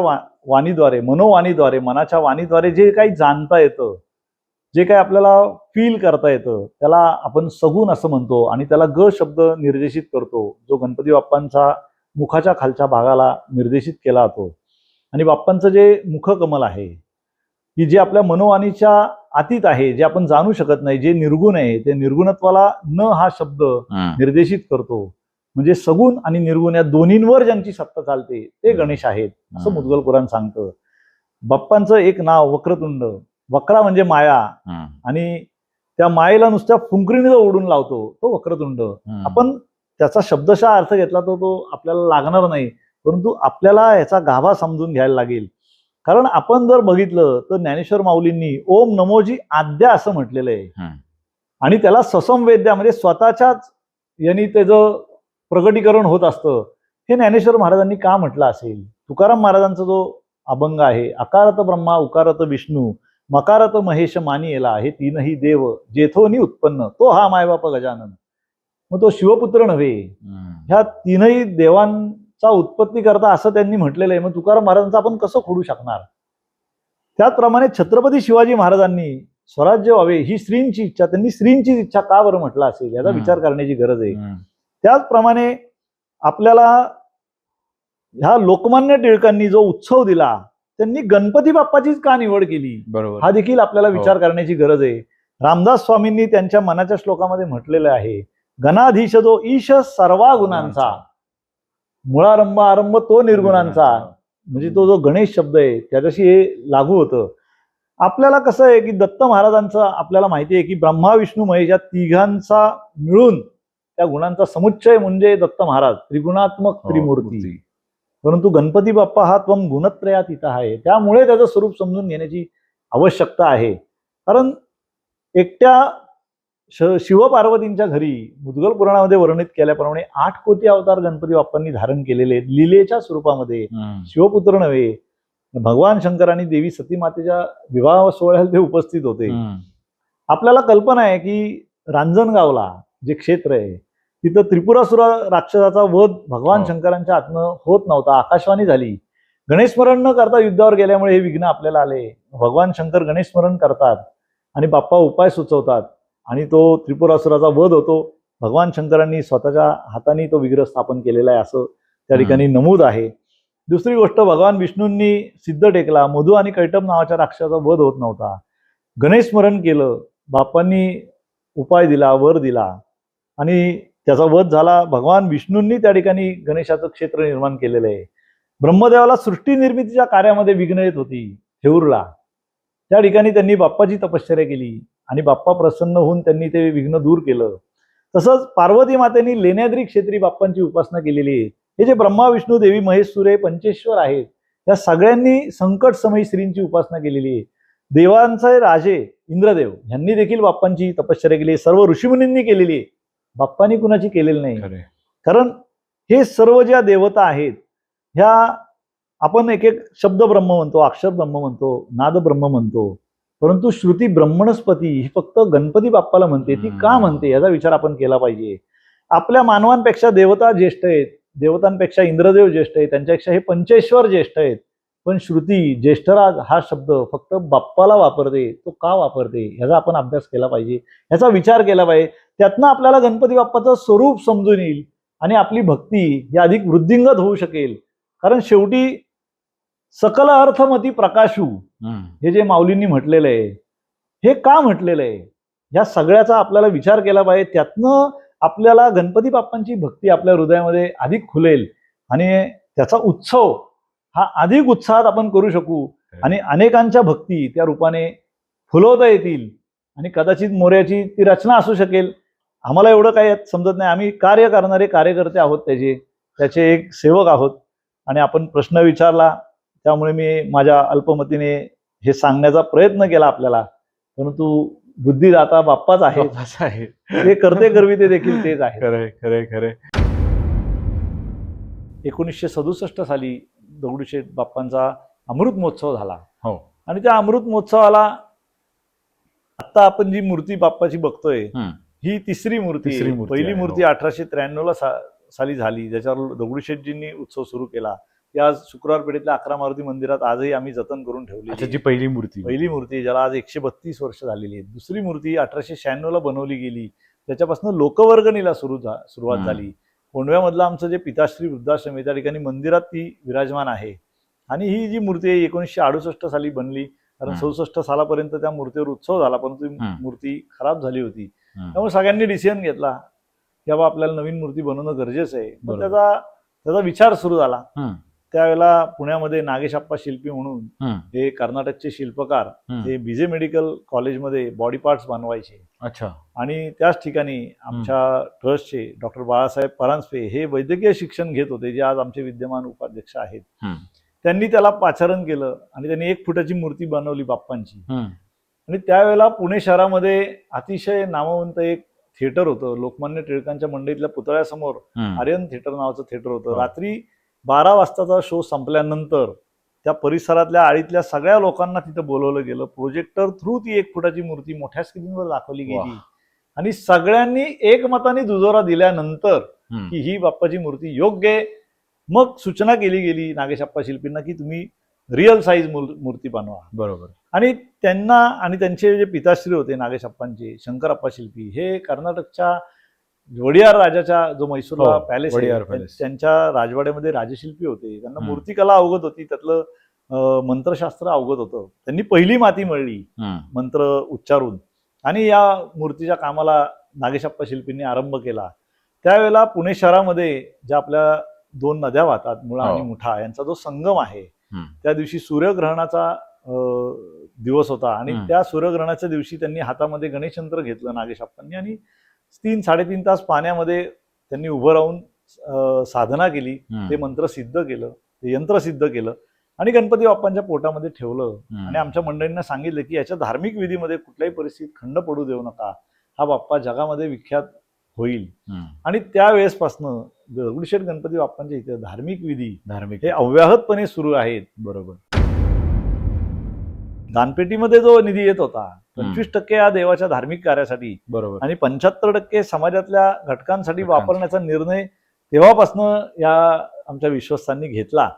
वाणीद्वारे, मनोवाणीद्वारे, मनाच्या वाणीद्वारे जे काही जाणता येतं, जे काही आपल्याला फील करता येतं त्याला आपण सगुण असं म्हणतो. आणि त्याला ग शब्द निर्देशित करतो, जो गणपती बाप्पांचा मुखाच्या खालच्या भागाला निर्देशित केला जातो. आणि बाप्पांचं जे मुखकमल आहे की जे आपल्या मनोवाणीच्या अतीत आहे, जे आपण जाणू शकत नाही, जे निर्गुण आहे, ते निर्गुणत्वाला न हा शब्द निर्देशित करतो. म्हणजे सगुण आणि निर्गुण या दोन्हींवर ज्यांची सत्ता चालते ते गणेश आहेत असं मुद्गल पुराण सांगतं. बाप्पांचं एक नाव वक्रतुंड, वक्रा म्हणजे माया, आणि त्या मायेला नुसत्या फुंकरीने जो ओढून लावतो तो वक्रतुंड. आपण त्याचा शब्दशः अर्थ घेतला तर तो आपल्याला लागणार नाही, परंतु आपल्याला याचा गाभा समजून घ्यायला लागेल. कारण आपण जर बघितलं तर ज्ञानेश्वर माऊलींनी ओम नमोजी आद्या असं म्हटलेलं आहे आणि त्याला ससंवेद्या म्हणजे स्वतःच्याच यांनी त्याचं प्रगटीकरण होत असतं. हे ज्ञानेश्वर महाराजांनी का म्हटलं असेल? तुकाराम महाराजांचा जो अभंग आहे, अकारत ब्रह्मा उकारत विष्णू मकारत महेश मानियेला, हे तीनही देव जेथोनी उत्पन्न तो हा मायबाप गजानन. मग तो शिवपुत्र नव्हे, ह्या तीनही देवांचा उत्पत्ती करता असं त्यांनी म्हटलेलं आहे. मग तुकाराम महाराजांचं आपण कसं खोडू शकणार? त्याचप्रमाणे छत्रपती शिवाजी महाराजांनी स्वराज्य व्हावे ही श्रींची इच्छा, त्यांनी श्रींची इच्छा का बरं म्हटलं असेल याचा विचार करण्याची गरज आहे. त्याचप्रमाणे आपल्याला ह्या लोकमान्य टिळकांनी जो उत्सव दिला त्यांनी गणपती बाप्पाचीच का निवड केली, बरोबर, हा देखील आपल्याला विचार करण्याची गरज आहे. रामदास स्वामींनी त्यांच्या मनाच्या श्लोकामध्ये म्हटलेलं आहे, गणाधीश जो ईश सर्वा गुणांचा, मुळारंभ आरंभ तो निर्गुणांचा. म्हणजे तो जो गणेश शब्द आहे त्याच्याशी हे लागू होतं. आपल्याला कसं आहे की दत्त महाराजांचं आपल्याला माहिती आहे की ब्रह्मा विष्णू महेश या तिघांचा मिळून त्या गुणांचा समुच्चय म्हणजे दत्त महाराज, त्रिगुणात्मक त्रिमूर्ती. परंतु गणपती बाप्पा हा त्वम गुणत्रयात इथं आहे, त्यामुळे त्याचं स्वरूप समजून घेण्याची आवश्यकता आहे. कारण एकट्या शिवपार्वतींच्या घरी मुद्गल पुराणामध्ये वर्णित केल्याप्रमाणे 8 कोटी अवतार गणपती बाप्पांनी धारण केलेले आहेत लीलेच्या स्वरूपामध्ये. शिवपुत्र नव्हे, भगवान शंकर आणि देवी सतीमातेच्या विवाह सोहळ्याला ते उपस्थित होते. आपल्याला कल्पना आहे की रांजणगावला जे क्षेत्र आहे तिथं त्रिपुरासुरा राक्षसाचा वध भगवान शंकरांच्या हातनं होत नव्हता, आकाशवाणी झाली. गणेश स्मरण न करता युद्धावर गेल्यामुळे हे विघ्न आपल्याला आले. भगवान शंकर गणेश स्मरण करतात आणि बाप्पा उपाय सुचवतात आणि तो त्रिपुरासुराचा वध होतो. भगवान शंकरांनी स्वतःच्या हाताने तो विग्रह स्थापन केलेला आहे असं त्या ठिकाणी नमूद आहे. दुसरी गोष्ट, भगवान विष्णूंनी सिद्ध टेकला, मधु आणि कैटब नावाच्या राक्षसाचा वध होत नव्हता. गणेश स्मरण केलं, बाप्पांनी उपाय दिला, वर दिला आणि त्याचा वध झाला. भगवान विष्णूंनी त्या ठिकाणी गणेशाचं क्षेत्र निर्माण केलेलं आहे. ब्रह्मदेवाला सृष्टी निर्मितीच्या कार्यामध्ये विघ्न येत होती हेऊरला, त्या ठिकाणी त्यांनी बाप्पाची तपश्चर्या केली आणि बाप्पा प्रसन्न होऊन त्यांनी ते विघ्न दूर केलं. तसंच पार्वती मातेनी लेण्याद्री क्षेत्री बाप्पांची उपासना केलेली आहे. हे जे ब्रह्मा विष्णू देवी महेश सूर्य पंचेश्वर आहेत या सगळ्यांनी संकट समयी श्रींची उपासना केलेली आहे. देवांचे राजे इंद्रदेव यांनी देखील बाप्पांची तपश्चर्या केली आहे, सर्व ऋषीमुनींनी केलेली आहे, बाप्पांनी कुणाची केलेली नाही. कारण हे सर्व ज्या देवता आहेत ह्या आपण एक एक शब्द ब्रह्म म्हणतो, अक्षर ब्रह्म म्हणतो, नाद ब्रह्म म्हणतो, परंतु श्रुती ब्रह्मणस्पती ही फक्त गणपती बाप्पाला म्हणते. ती का म्हणते याचा विचार आपण केला पाहिजे. आपल्या मानवांपेक्षा देवता ज्येष्ठ आहेत, देवतांपेक्षा इंद्रदेव ज्येष्ठ आहेत, त्यांच्यापेक्षा हे पंचेश्वर ज्येष्ठ आहेत, पण श्रुती ज्येष्ठराज हा शब्द फक्त बाप्पाला वापरते. तो का वापरते याचा आपण अभ्यास केला पाहिजे, याचा विचार केला पाहिजे. त्यातनं आपल्याला गणपती बाप्पाचं स्वरूप समजून येईल आणि आपली भक्ती ही अधिक वृद्धिंगत होऊ शकेल. कारण शेवटी सकल अर्थमती प्रकाशू हे जे माऊलींनी म्हटलेलं आहे, हे का म्हटलेलं आहे या सगळ्याचा आपल्याला विचार केला पाहिजे. त्यातनं आपल्याला गणपती बाप्पांची भक्ती आपल्या हृदयामध्ये अधिक खुलेल आणि त्याचा उत्सव हा अधिक उत्साहात आपण करू शकू आणि अनेकांच्या भक्ती त्या रूपाने फुलवता येतील आणि कदाचित मोर्याची ती रचना असू शकेल. आम्हाला एवढं काही समजत नाही, आम्ही कार्य करणारे कार्यकर्ते आहोत, त्याचे एक सेवक आहोत आणि आपण प्रश्न विचारला त्यामुळे मी माझ्या अल्पमतीने हे सांगण्याचा प्रयत्न केला आपल्याला. परंतु बुद्धिदाता बाप्पाच आहे, ते करते करवी ते देखील तेच आहे. खरे खरे खरे. 1967 साली दगडूशेठ बाप्पांचा अमृत महोत्सव झाला. हो. आणि त्या अमृत महोत्सवाला आता आपण जी मूर्ती बाप्पाची बघतोय ही तिसरी मूर्ती. पहिली मूर्ती 1893 साली झाली, ज्याच्यावर दगडूशेठजींनी उत्सव सुरू केला. ती आज शुक्रवार पेठेतल्या 11 मारुती मंदिरात आजही आम्ही जतन करून ठेवली. जी पहिली मूर्ती ज्याला आज 132 वर्ष झालेली आहेत. दुसरी मूर्ती 1896 बनवली गेली, त्याच्यापासून लोकवर्गणीला सुरुवात झाली. कोंडव्यामधलं आमचं जे पिताश्री वृद्धाश्रम आहे त्या ठिकाणी मंदिरात ती विराजमान आहे. आणि ही जी मूर्ती आहे 1968 साली बनली, कारण 67 सालापर्यंत त्या मूर्तीवर उत्सव झाला, परंतु मूर्ती खराब झाली होती. त्यामुळे सगळ्यांनी डिसिजन घेतला की बाबा आपल्याला नवीन मूर्ती बनवणं गरजेचं आहे. त्याचा विचार सुरू झाला त्यावेळेला पुण्यामध्ये नागेशप्पा शिल्पी म्हणून हम्म. हे कर्नाटकचे शिल्पकार हम्म. हे बीजे मेडिकल कॉलेजमध्ये बॉडी पार्ट्स बनवायचे अच्छा. आणि त्याच ठिकाणी आमच्या ट्रस्टचे डॉक्टर बाळासाहेब परांजपे हे वैद्यकीय शिक्षण घेत होते, जे आज आमचे विद्यमान उपाध्यक्ष आहेत. त्यांनी त्याला पाचारण केलं आणि त्यांनी 1 फुटाची मूर्ती बनवली बाप्पांची. आणि त्यावेळेला पुणे शहरामध्ये अतिशय नामवंत एक थिएटर होतं, लोकमान्य टिळकांच्या मंडईतल्या पुतळ्यासमोर आर्यन थिएटर नावाचं थिएटर होतं. रात्री 12 वाजताचा शो संपल्यानंतर त्या परिसरातल्या आळीतल्या सगळ्या लोकांना तिथं बोलवलं गेलं. प्रोजेक्टर थ्रू ती 1 फुटाची मूर्ती मोठ्या स्क्रीनवर दाखवली गेली आणि सगळ्यांनी एकमताने दुजोरा दिल्यानंतर की ही बाप्पाची मूर्ती योग्य आहे, मग सूचना केली गेली नागेशप्पा शिल्पींना की तुम्ही रिअल साईज मूर्ती बनवा. बरोबर. आणि त्यांना आणि त्यांचे जे पिताश्री होते नागेशप्पांचे, शंकरप्पा शिल्पी, हे कर्नाटकच्या वडियार राजाच्या जो मैसूरला पॅलेस आहे त्यांच्या राजवाड्यामध्ये राजशिल्पी होते. त्यांना मूर्तिकला अवगत होती, त्यातलं मंत्रशास्त्र अवगत होतं. त्यांनी पहिली माती मळली मंत्र उच्चारून आणि या मूर्तीच्या कामाला नागेशप्पा शिल्पींनी आरंभ केला. त्यावेळेला पुणे शहरामध्ये ज्या आपल्या 2 नद्या वाहतात, मुळा आणि मुठा, यांचा जो संगम आहे, त्या दिवशी सूर्यग्रहणाचा दिवस होता आणि त्या सूर्यग्रहणाच्या दिवशी त्यांनी हातामध्ये गणेश यंत्र घेतलं नागेशप्पांनी आणि 3-3.5 तास पाण्यामध्ये त्यांनी उभं राहून साधना केली. ते मंत्र सिद्ध केलं, ते यंत्र सिद्ध केलं आणि गणपती बाप्पांच्या पोटामध्ये ठेवलं. आणि आमच्या मंडळींना सांगितलं की याच्या धार्मिक विधीमध्ये कुठल्याही परिस्थितीत खंड पडू देऊ नका, हा बाप्पा जगामध्ये विख्यात होईल. आणि त्यावेळेसपासनं दगडूशेठ गणपती बाप्पांच्या इथे धार्मिक विधी हे अव्याहतपणे सुरू आहेत. बरोबर. दानपेटीमध्ये जो निधी येत होता 25% या देवाच्या धार्मिक कार्यासाठी, बरोबर, आणि 75% समाजातल्या घटकांसाठी वापरण्याचा निर्णय तेव्हापासनं या आमच्या विश्वस्तांनी घेतला.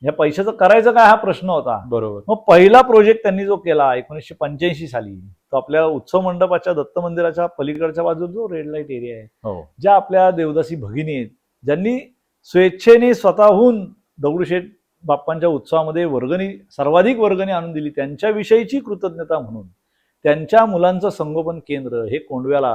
या पैशाचं करायचं काय हा प्रश्न होता. बरोबर. मग पहिला प्रोजेक्ट त्यांनी जो केला 1985 साली, तो आपल्या उत्सव मंडपाच्या दत्त मंदिराच्या पलीकडच्या बाजूला जो रेड लाईट एरिया आहे, ज्या आपल्या देवदासी भगिनी आहेत, ज्यांनी स्वेच्छेने स्वतःहून दगडूशेठ बाप्पांच्या उत्सवामध्ये सर्वाधिक वर्गणी आणून दिली, त्यांच्याविषयीची कृतज्ञता म्हणून त्यांच्या मुलांचं संगोपन केंद्र हे कोंडव्याला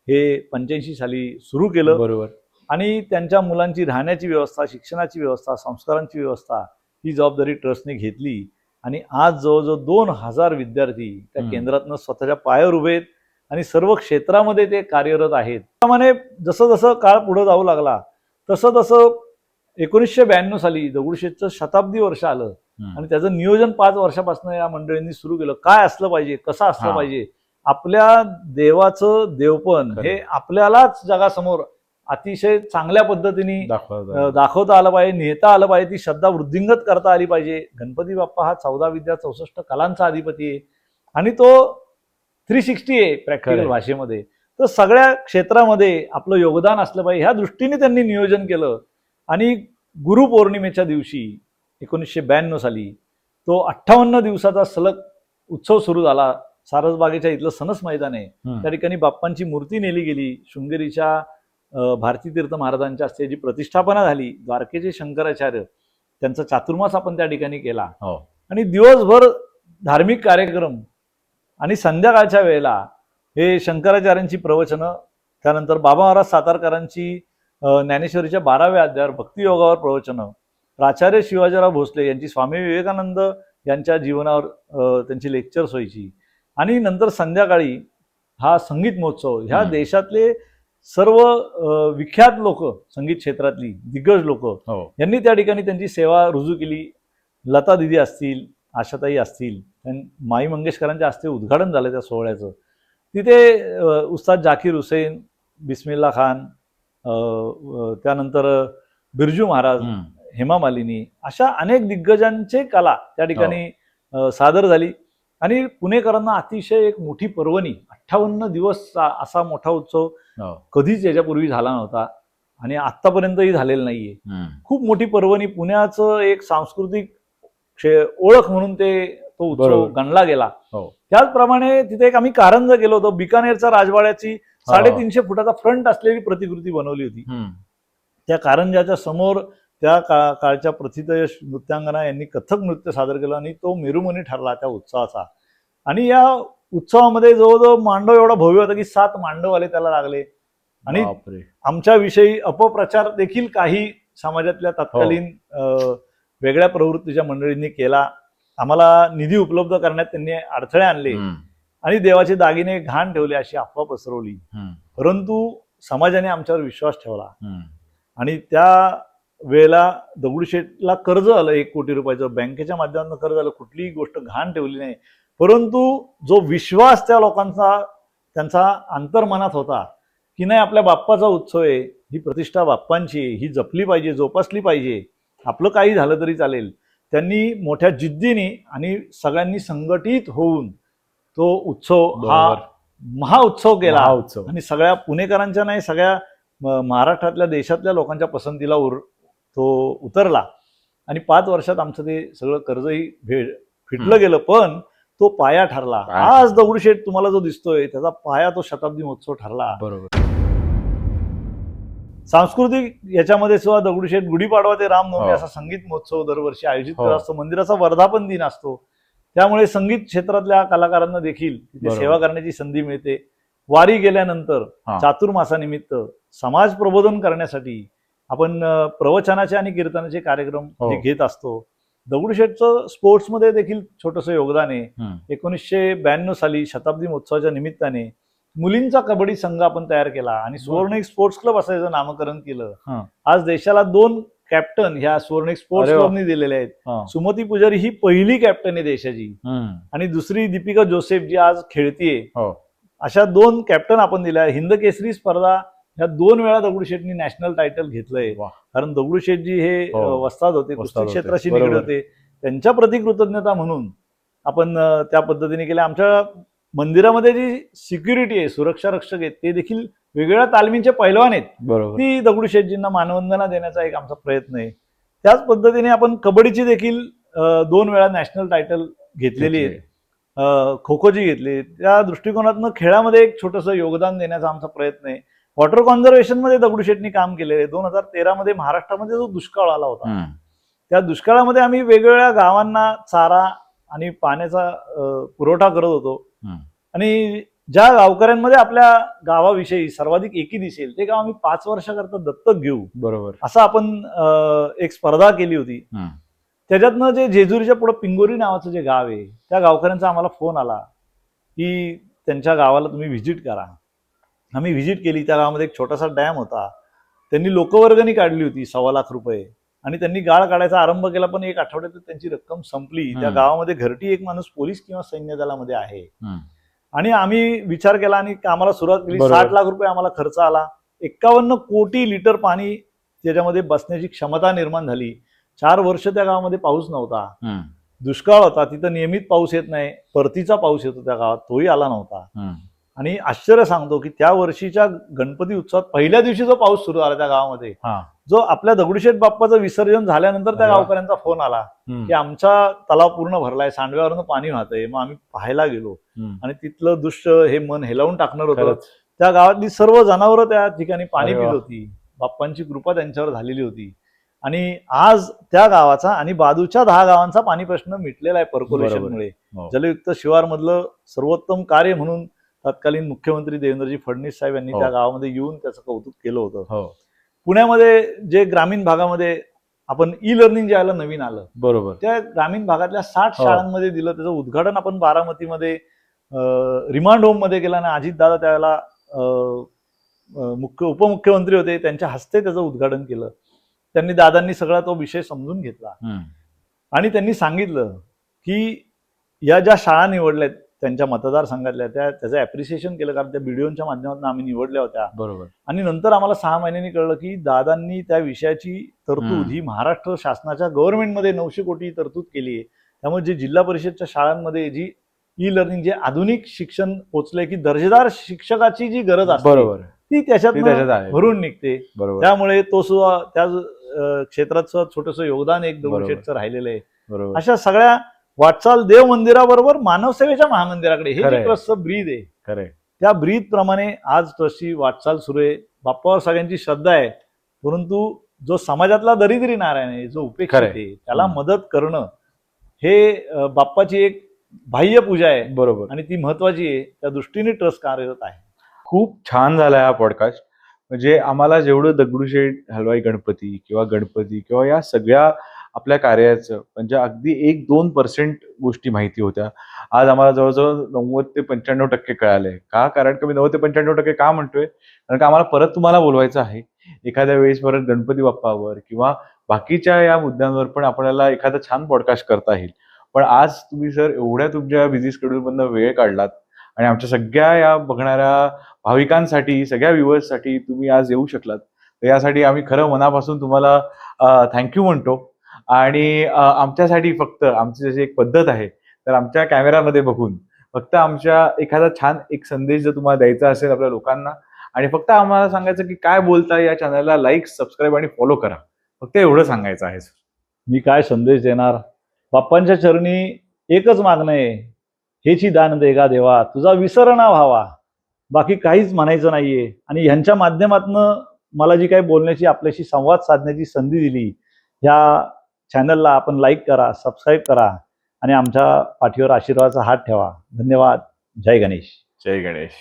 हे 85 साली सुरू केलं. बरोबर. आणि त्यांच्या मुलांची राहण्याची व्यवस्था, शिक्षणाची व्यवस्था, संस्कारांची व्यवस्था ही जबाबदारी ट्रस्टने घेतली. आणि आज जवळजवळ 2000 विद्यार्थी त्या केंद्रातनं स्वतःच्या पायावर उभे आहेत आणि सर्व क्षेत्रामध्ये ते कार्यरत आहेत. त्याप्रमाणे जसं जसं काळ पुढे जाऊ लागला तसं तसं 1992 साली दगडूशेठचं शताब्दी वर्ष आलं आणि त्याचं नियोजन 5 वर्षापासून या मंडळींनी सुरू केलं. काय असलं पाहिजे, कसं असलं पाहिजे, आपल्या देवाचं देवपण हे आपल्यालाच जगासमोर अतिशय चांगल्या पद्धतीने दाखवता आलं पाहिजे, नेता आलं पाहिजे, ती श्रद्धा वृद्धिंगत करता आली पाहिजे. गणपती बाप्पा हा 14 विद्या 64 कलांचा अधिपती आहे आणि तो 360 आहे प्रॅक्टिकल भाषेमध्ये. तर सगळ्या क्षेत्रामध्ये आपलं योगदान असलं पाहिजे, ह्या दृष्टीने त्यांनी नियोजन केलं. आणि गुरुपौर्णिमेच्या दिवशी 1992 साली तो 58 दिवसाचा सलग उत्सव सुरू झाला. सारसबागेच्या इथलं सनस मैदान आहे, त्या ठिकाणी बाप्पांची मूर्ती नेली गेली. शृंगेरीच्या भारती तीर्थ महाराजांच्या हस्ते जी प्रतिष्ठापना झाली, द्वारकेचे शंकराचार्य त्यांचा चातुर्मास आपण त्या ठिकाणी केला. आणि दिवसभर धार्मिक कार्यक्रम आणि संध्याकाळच्या वेळेला हे शंकराचार्यांची प्रवचनं, त्यानंतर बाबा महाराज सातारकरांची ज्ञानेश्वरीच्या 12व्या अध्यायावर भक्तियोगावर प्रवचनं, प्राचार्य शिवाजीराव भोसले यांची स्वामी विवेकानंद यांच्या जीवनावर त्यांची लेक्चर्स व्हायची. आणि नंतर संध्याकाळी हा संगीत महोत्सव, ह्या देशातले सर्व विख्यात लोक, संगीत क्षेत्रातली दिग्गज लोक यांनी त्या ठिकाणी त्यांची सेवा रुजू केली. लता दिदी असतील, आशाताई असतील, माई मंगेशकरांच्या हस्ते उद्घाटन झालं त्या सोहळ्याचं. तिथे उस्ताद जाकीर हुसेन, बिस्मिल्ला खान, त्यानंतर बिरजू महाराज, हेमा मालिनी, अशा अनेक दिग्गजांचे कला त्या ठिकाणी सादर झाली. आणि पुणेकरांना अतिशय एक मोठी पर्वणी, 58 दिवस असा मोठा उत्सव कधीच याच्यापूर्वी झाला नव्हता आणि आतापर्यंतही झालेला नाहीये. खूप मोठी पर्वणी, पुण्याचं एक सांस्कृतिक ओळख म्हणून तो उत्सव गणला गेला. त्याचप्रमाणे तिथे एक आम्ही कारंज गेलो होतो. बिकानेरच्या राजवाड्याची 350 फुटाचा फ्रंट असलेली प्रतिकृती बनवली होती. त्या कारंजाच्या समोर त्या काळच्या प्रथितयश नृत्यांगना यांनी कथक नृत्य सादर केलं आणि तो मेरुमणी ठरला त्या उत्सवाचा. आणि या उत्सवामध्ये जवळजवळ मांडव एवढा भव्य होता की 7 मांडव आले त्याला लागले. आणि आमच्या विषयी अपप्रचार देखील काही समाजातल्या तत्कालीन वेगळ्या प्रवृत्तीच्या मंडळींनी केला. आम्हाला निधी उपलब्ध करण्यात त्यांनी अडथळे आणले आणि देवाचे दागिने घाण ठेवले अशी अफवा पसरवली. परंतु समाजाने आमच्यावर विश्वास ठेवला आणि त्या वेळेला दगडूशेठला कर्ज आलं 1 कोटी रुपयाचं, बँकेच्या माध्यमातून कर्ज आलं, कुठलीही गोष्ट घाण ठेवली नाही. परंतु जो विश्वास त्या लोकांचा त्यांचा अंतर्मनात होता की नाही, आपल्या बाप्पाचा उत्सव आहे, ही प्रतिष्ठा बाप्पांची आहे, ही जपली पाहिजे, जोपासली पाहिजे, आपलं काही झालं तरी चालेल, त्यांनी मोठ्या जिद्दीने आणि सगळ्यांनी संघटित होऊन तो उत्सव हा महाउत्सव केला आणि सगळ्या पुणेकरांच्या नाही, सगळ्या महाराष्ट्रातल्या देशातल्या लोकांच्या पसंतीला तो उतरला आणि 5 वर्षात आमचं ते सगळं कर्जही फिटलं गेलं. पण तो पाया ठरला. आज दगडूशेठ तुम्हाला जो दिसतोय त्याचा पाया तो शताब्दी महोत्सव ठरला. बरोबर. सांस्कृतिक याच्यामध्ये सुद्धा दगडूशेठ गुढीपाडवा ते रामनवमी असा संगीत महोत्सव दरवर्षी आयोजित करत असतो. मंदिराचा वर्धापन दिन असतो, त्यामुळे संगीत क्षेत्रातल्या कलाकारांना देखील तिथे सेवा करण्याची संधी मिळते. वारी गेल्यानंतर चातुर्मासानिमित्त समाज प्रबोधन करण्यासाठी आपण प्रवचनाचे आणि कीर्तनाचे कार्यक्रम घेत असतो. दगडूशेठचं स्पोर्ट्समध्ये देखील छोटंसं योगदान आहे. 1992 साली शताब्दी महोत्सवाच्या निमित्ताने मुलींचा कबड्डी संघ आपण तयार केला आणि सुवर्णिक स्पोर्ट्स क्लब असायचं नामकरण केलं. आज देशाला 2 कॅप्टन ह्या सुवर्णिक स्पोर्ट्स क्लबनी दिलेले आहेत. सुमती पुजारी ही पहिली कॅप्टन आहे देशाची आणि दुसरी दीपिका जोसेफ जी आज खेळतीये. अशा 2 कॅप्टन आपण दिल्या. हिंद केसरी स्पर्धा ह्या 2 वेळा दगडूशेठनी नॅशनल टायटल घेतलंय. कारण दगडूशेठजी हे वस्ताद होते, कुस्ती क्षेत्राशी निगडीत होते. त्यांच्या प्रति कृतज्ञता म्हणून आपण त्या पद्धतीने केल्या. आमच्या मंदिरामध्ये जी सिक्युरिटी आहे, सुरक्षा रक्षक आहेत, ते देखील वेगवेगळ्या तालमीचे पैलवान आहेत. ती दगडूशेठजींना मानवंदना देण्याचा एक आमचा प्रयत्न आहे. त्याच पद्धतीने आपण कबड्डीची देखील 2 वेळा नॅशनल टायटल घेतलेली आहे. खो खोची घेतली. त्या दृष्टिकोनातून खेळामध्ये एक छोटंसं योगदान देण्याचा आमचा प्रयत्न आहे. वॉटर कॉन्झर्वेशन मध्ये दगडूशेठनी काम केलेलं आहे. 2013 मध्ये महाराष्ट्रामध्ये जो दुष्काळ आला होता, त्या दुष्काळामध्ये आम्ही वेगवेगळ्या गावांना चारा आणि पाण्याचा पुरवठा करत होतो आणि ज्या गावकऱ्यांमध्ये आपल्या गावाविषयी सर्वाधिक एकी दिसेल ते गाव आम्ही 5 वर्षाकरता दत्तक घेऊ. बरोबर. असं आपण एक स्पर्धा केली होती. त्याच्यातनं जे जेजुरीच्या पुढे पिंगोरी नावाचं जे गाव आहे, त्या गावकऱ्यांचा आम्हाला फोन आला की त्यांच्या गावाला तुम्ही व्हिजिट करा. आम्ही व्हिजिट केली. त्या गावामध्ये एक छोटासा डॅम होता. त्यांनी लोकवर्गणी काढली होती 1.25 लाख रुपये आणि त्यांनी गाळ काढायचा आरंभ केला. पण 1 आठवड्यात त्यांची रक्कम संपली. त्या गावामध्ये घरटी एक माणूस पोलीस किंवा सैन्य दलामध्ये आहे आणि आम्ही विचार केला आणि कामाला सुरुवात केली. 60 लाख रुपये आम्हाला खर्च आला. 51 कोटी लिटर पाणी त्याच्यामध्ये बसण्याची क्षमता निर्माण झाली. 4 वर्ष त्या गावामध्ये पाऊस नव्हता, दुष्काळ होता. तिथं नियमित पाऊस येत नाही, परतीचा पाऊस येतो त्या गावात, तोही आला नव्हता. आणि आश्चर्य सांगतो की त्या वर्षीच्या गणपती उत्सवात पहिल्या दिवशी जो पाऊस सुरू झाला त्या गावामध्ये, जो आपल्या दगडूशेठ बाप्पाचं विसर्जन झाल्यानंतर त्या गावकऱ्यांचा फोन आला की आमचा तलाव पूर्ण भरलाय, सांडव्यावरनं पाणी वाहतंय. मग आम्ही पाहायला गेलो आणि तिथलं दृश्य हे मन हेलावून टाकणार होतं. त्या गावातली सर्व जनावरं त्या ठिकाणी पाणी पित होती. बाप्पांची कृपा त्यांच्यावर झालेली होती आणि आज त्या गावाचा आणि बाजूच्या 10 गावांचा पाणी प्रश्न मिटलेला आहे पर्कोलेशनमुळे. जलयुक्त शिवार मधलं सर्वोत्तम कार्य म्हणून तत्कालीन मुख्यमंत्री देवेंद्रजी फडणवीस साहेब यांनी त्या गावामध्ये येऊन त्याचं कौतुक केलं होतं. पुण्यामध्ये जे ग्रामीण भागामध्ये आपण ई लर्निंग ज्याला नवीन आलं, बरोबर, त्या ग्रामीण भागातल्या 60 शाळांमध्ये दिलं. त्याचं उद्घाटन आपण बारामतीमध्ये रिमांड होम मध्ये केलं आणि अजितदादा त्यावेळेला उपमुख्यमंत्री होते, त्यांच्या हस्ते त्याचं उद्घाटन केलं. त्यांनी दादांनी सगळा तो विषय समजून घेतला आणि त्यांनी सांगितलं की या ज्या शाळा निवडल्यात त्यांच्या मतदारसंघातल्या त्याचं ऍप्रिसिएशन केलं, कारण त्या व्हिडिओच्या माध्यमातून आम्ही निवडल्या होत्या. बरोबर. आणि नंतर आम्हाला 6 महिन्यांनी कळलं की दादांनी त्या विषयाची तरतूद ही महाराष्ट्र शासनाच्या गव्हर्नमेंटमध्ये 900 कोटी तरतूद केली आहे. त्यामुळे जे जिल्हा परिषदच्या शाळांमध्ये जी ई लर्निंग, जे आधुनिक शिक्षण पोहोचलंय की दर्जेदार शिक्षकाची जी गरज असते, बरोबर, ती त्याच्यात भरून निघते. त्यामुळे तो सुद्धा त्या क्षेत्रात छोटंसं योगदान एक दगडूशेठचं राहिलेलं आहे. अशा सगळ्या वाटचाल देव मंदिराबरोबर मानव सेवेच्या महामंदिराकडे हे जे ट्रस्टचं ब्रीद आहे, त्या ब्रीद प्रमाणे आज ट्रस्टची वाटचाल सुरू आहे. बाप्पावर सगळ्यांची श्रद्धा आहे, परंतु जो समाजातला दरिद्री नारायण आहे, जो उपेक्षित आहे, त्याला मदत करणं हे बाप्पाची एक बाह्य पूजा आहे. बरोबर. आणि ती महत्वाची आहे. त्या दृष्टीने ट्रस्ट कार्यरत आहे. खूप छान झाला हा पॉडकास्ट. म्हणजे आम्हाला जेवढं दगडूशेठ हलवाई गणपती किंवा या सगळ्या आपल्या कार्याचं म्हणजे अगदी 1-2% गोष्टी माहिती होत्या. आज आम्हाला जवळ-जवळ 90% ते 95% कळालंय. का? कारण की मी 90% ते 95% का म्हणतोय? कारण का आम्हाला परत तुम्हाला बोलवायचं आहे. एखाद्या वेळेस परत गणपती बाप्पावर किंवा बाकीच्या या मुद्द्यांवर पण आपल्याला एखादा छान पॉडकास्ट करता येईल. पण आज तुम्ही सर एवढ्या तुमच्या बिझी शेड्यूलमधनं वेळ काढलात आणि आमच्या सगळ्या या बघणाऱ्या भाविकांसाठी, सगळ्या व्ह्युअर्ससाठी तुम्ही आज येऊ शकलात. तर यासाठी आम्ही खरं मनापासून तुम्हाला म्हणतो आणि आमच्यासाठी फक्त आमची जशी एक पद्धत आहे, तर आमच्या कॅमेरामध्ये बघून फक्त आमच्या एखादा छान एक संदेश जर तुम्हाला द्यायचा असेल आपल्या लोकांना आणि फक्त आम्हाला सांगायचं की काय बोलताय या चॅनलला लाईक, सबस्क्राईब आणि फॉलो करा. फक्त एवढं सांगायचं आहे सर. मी काय संदेश देणार? बाप्पांच्या चरणी एकच मागणं आहे, हेची दान देगा देवा, तुझा विसर ना व्हावा. बाकी काहीच म्हणायचं नाहीये. आणि ह्यांच्या माध्यमातनं मला जी काही बोलण्याची, आपल्याशी संवाद साधण्याची संधी दिली, ह्या चॅनलला आपण लाईक करा, सबस्क्राईब करा आणि आमच्या पाठीवर आशीर्वादाचा हात ठेवा. धन्यवाद. जय गणेश. जय गणेश.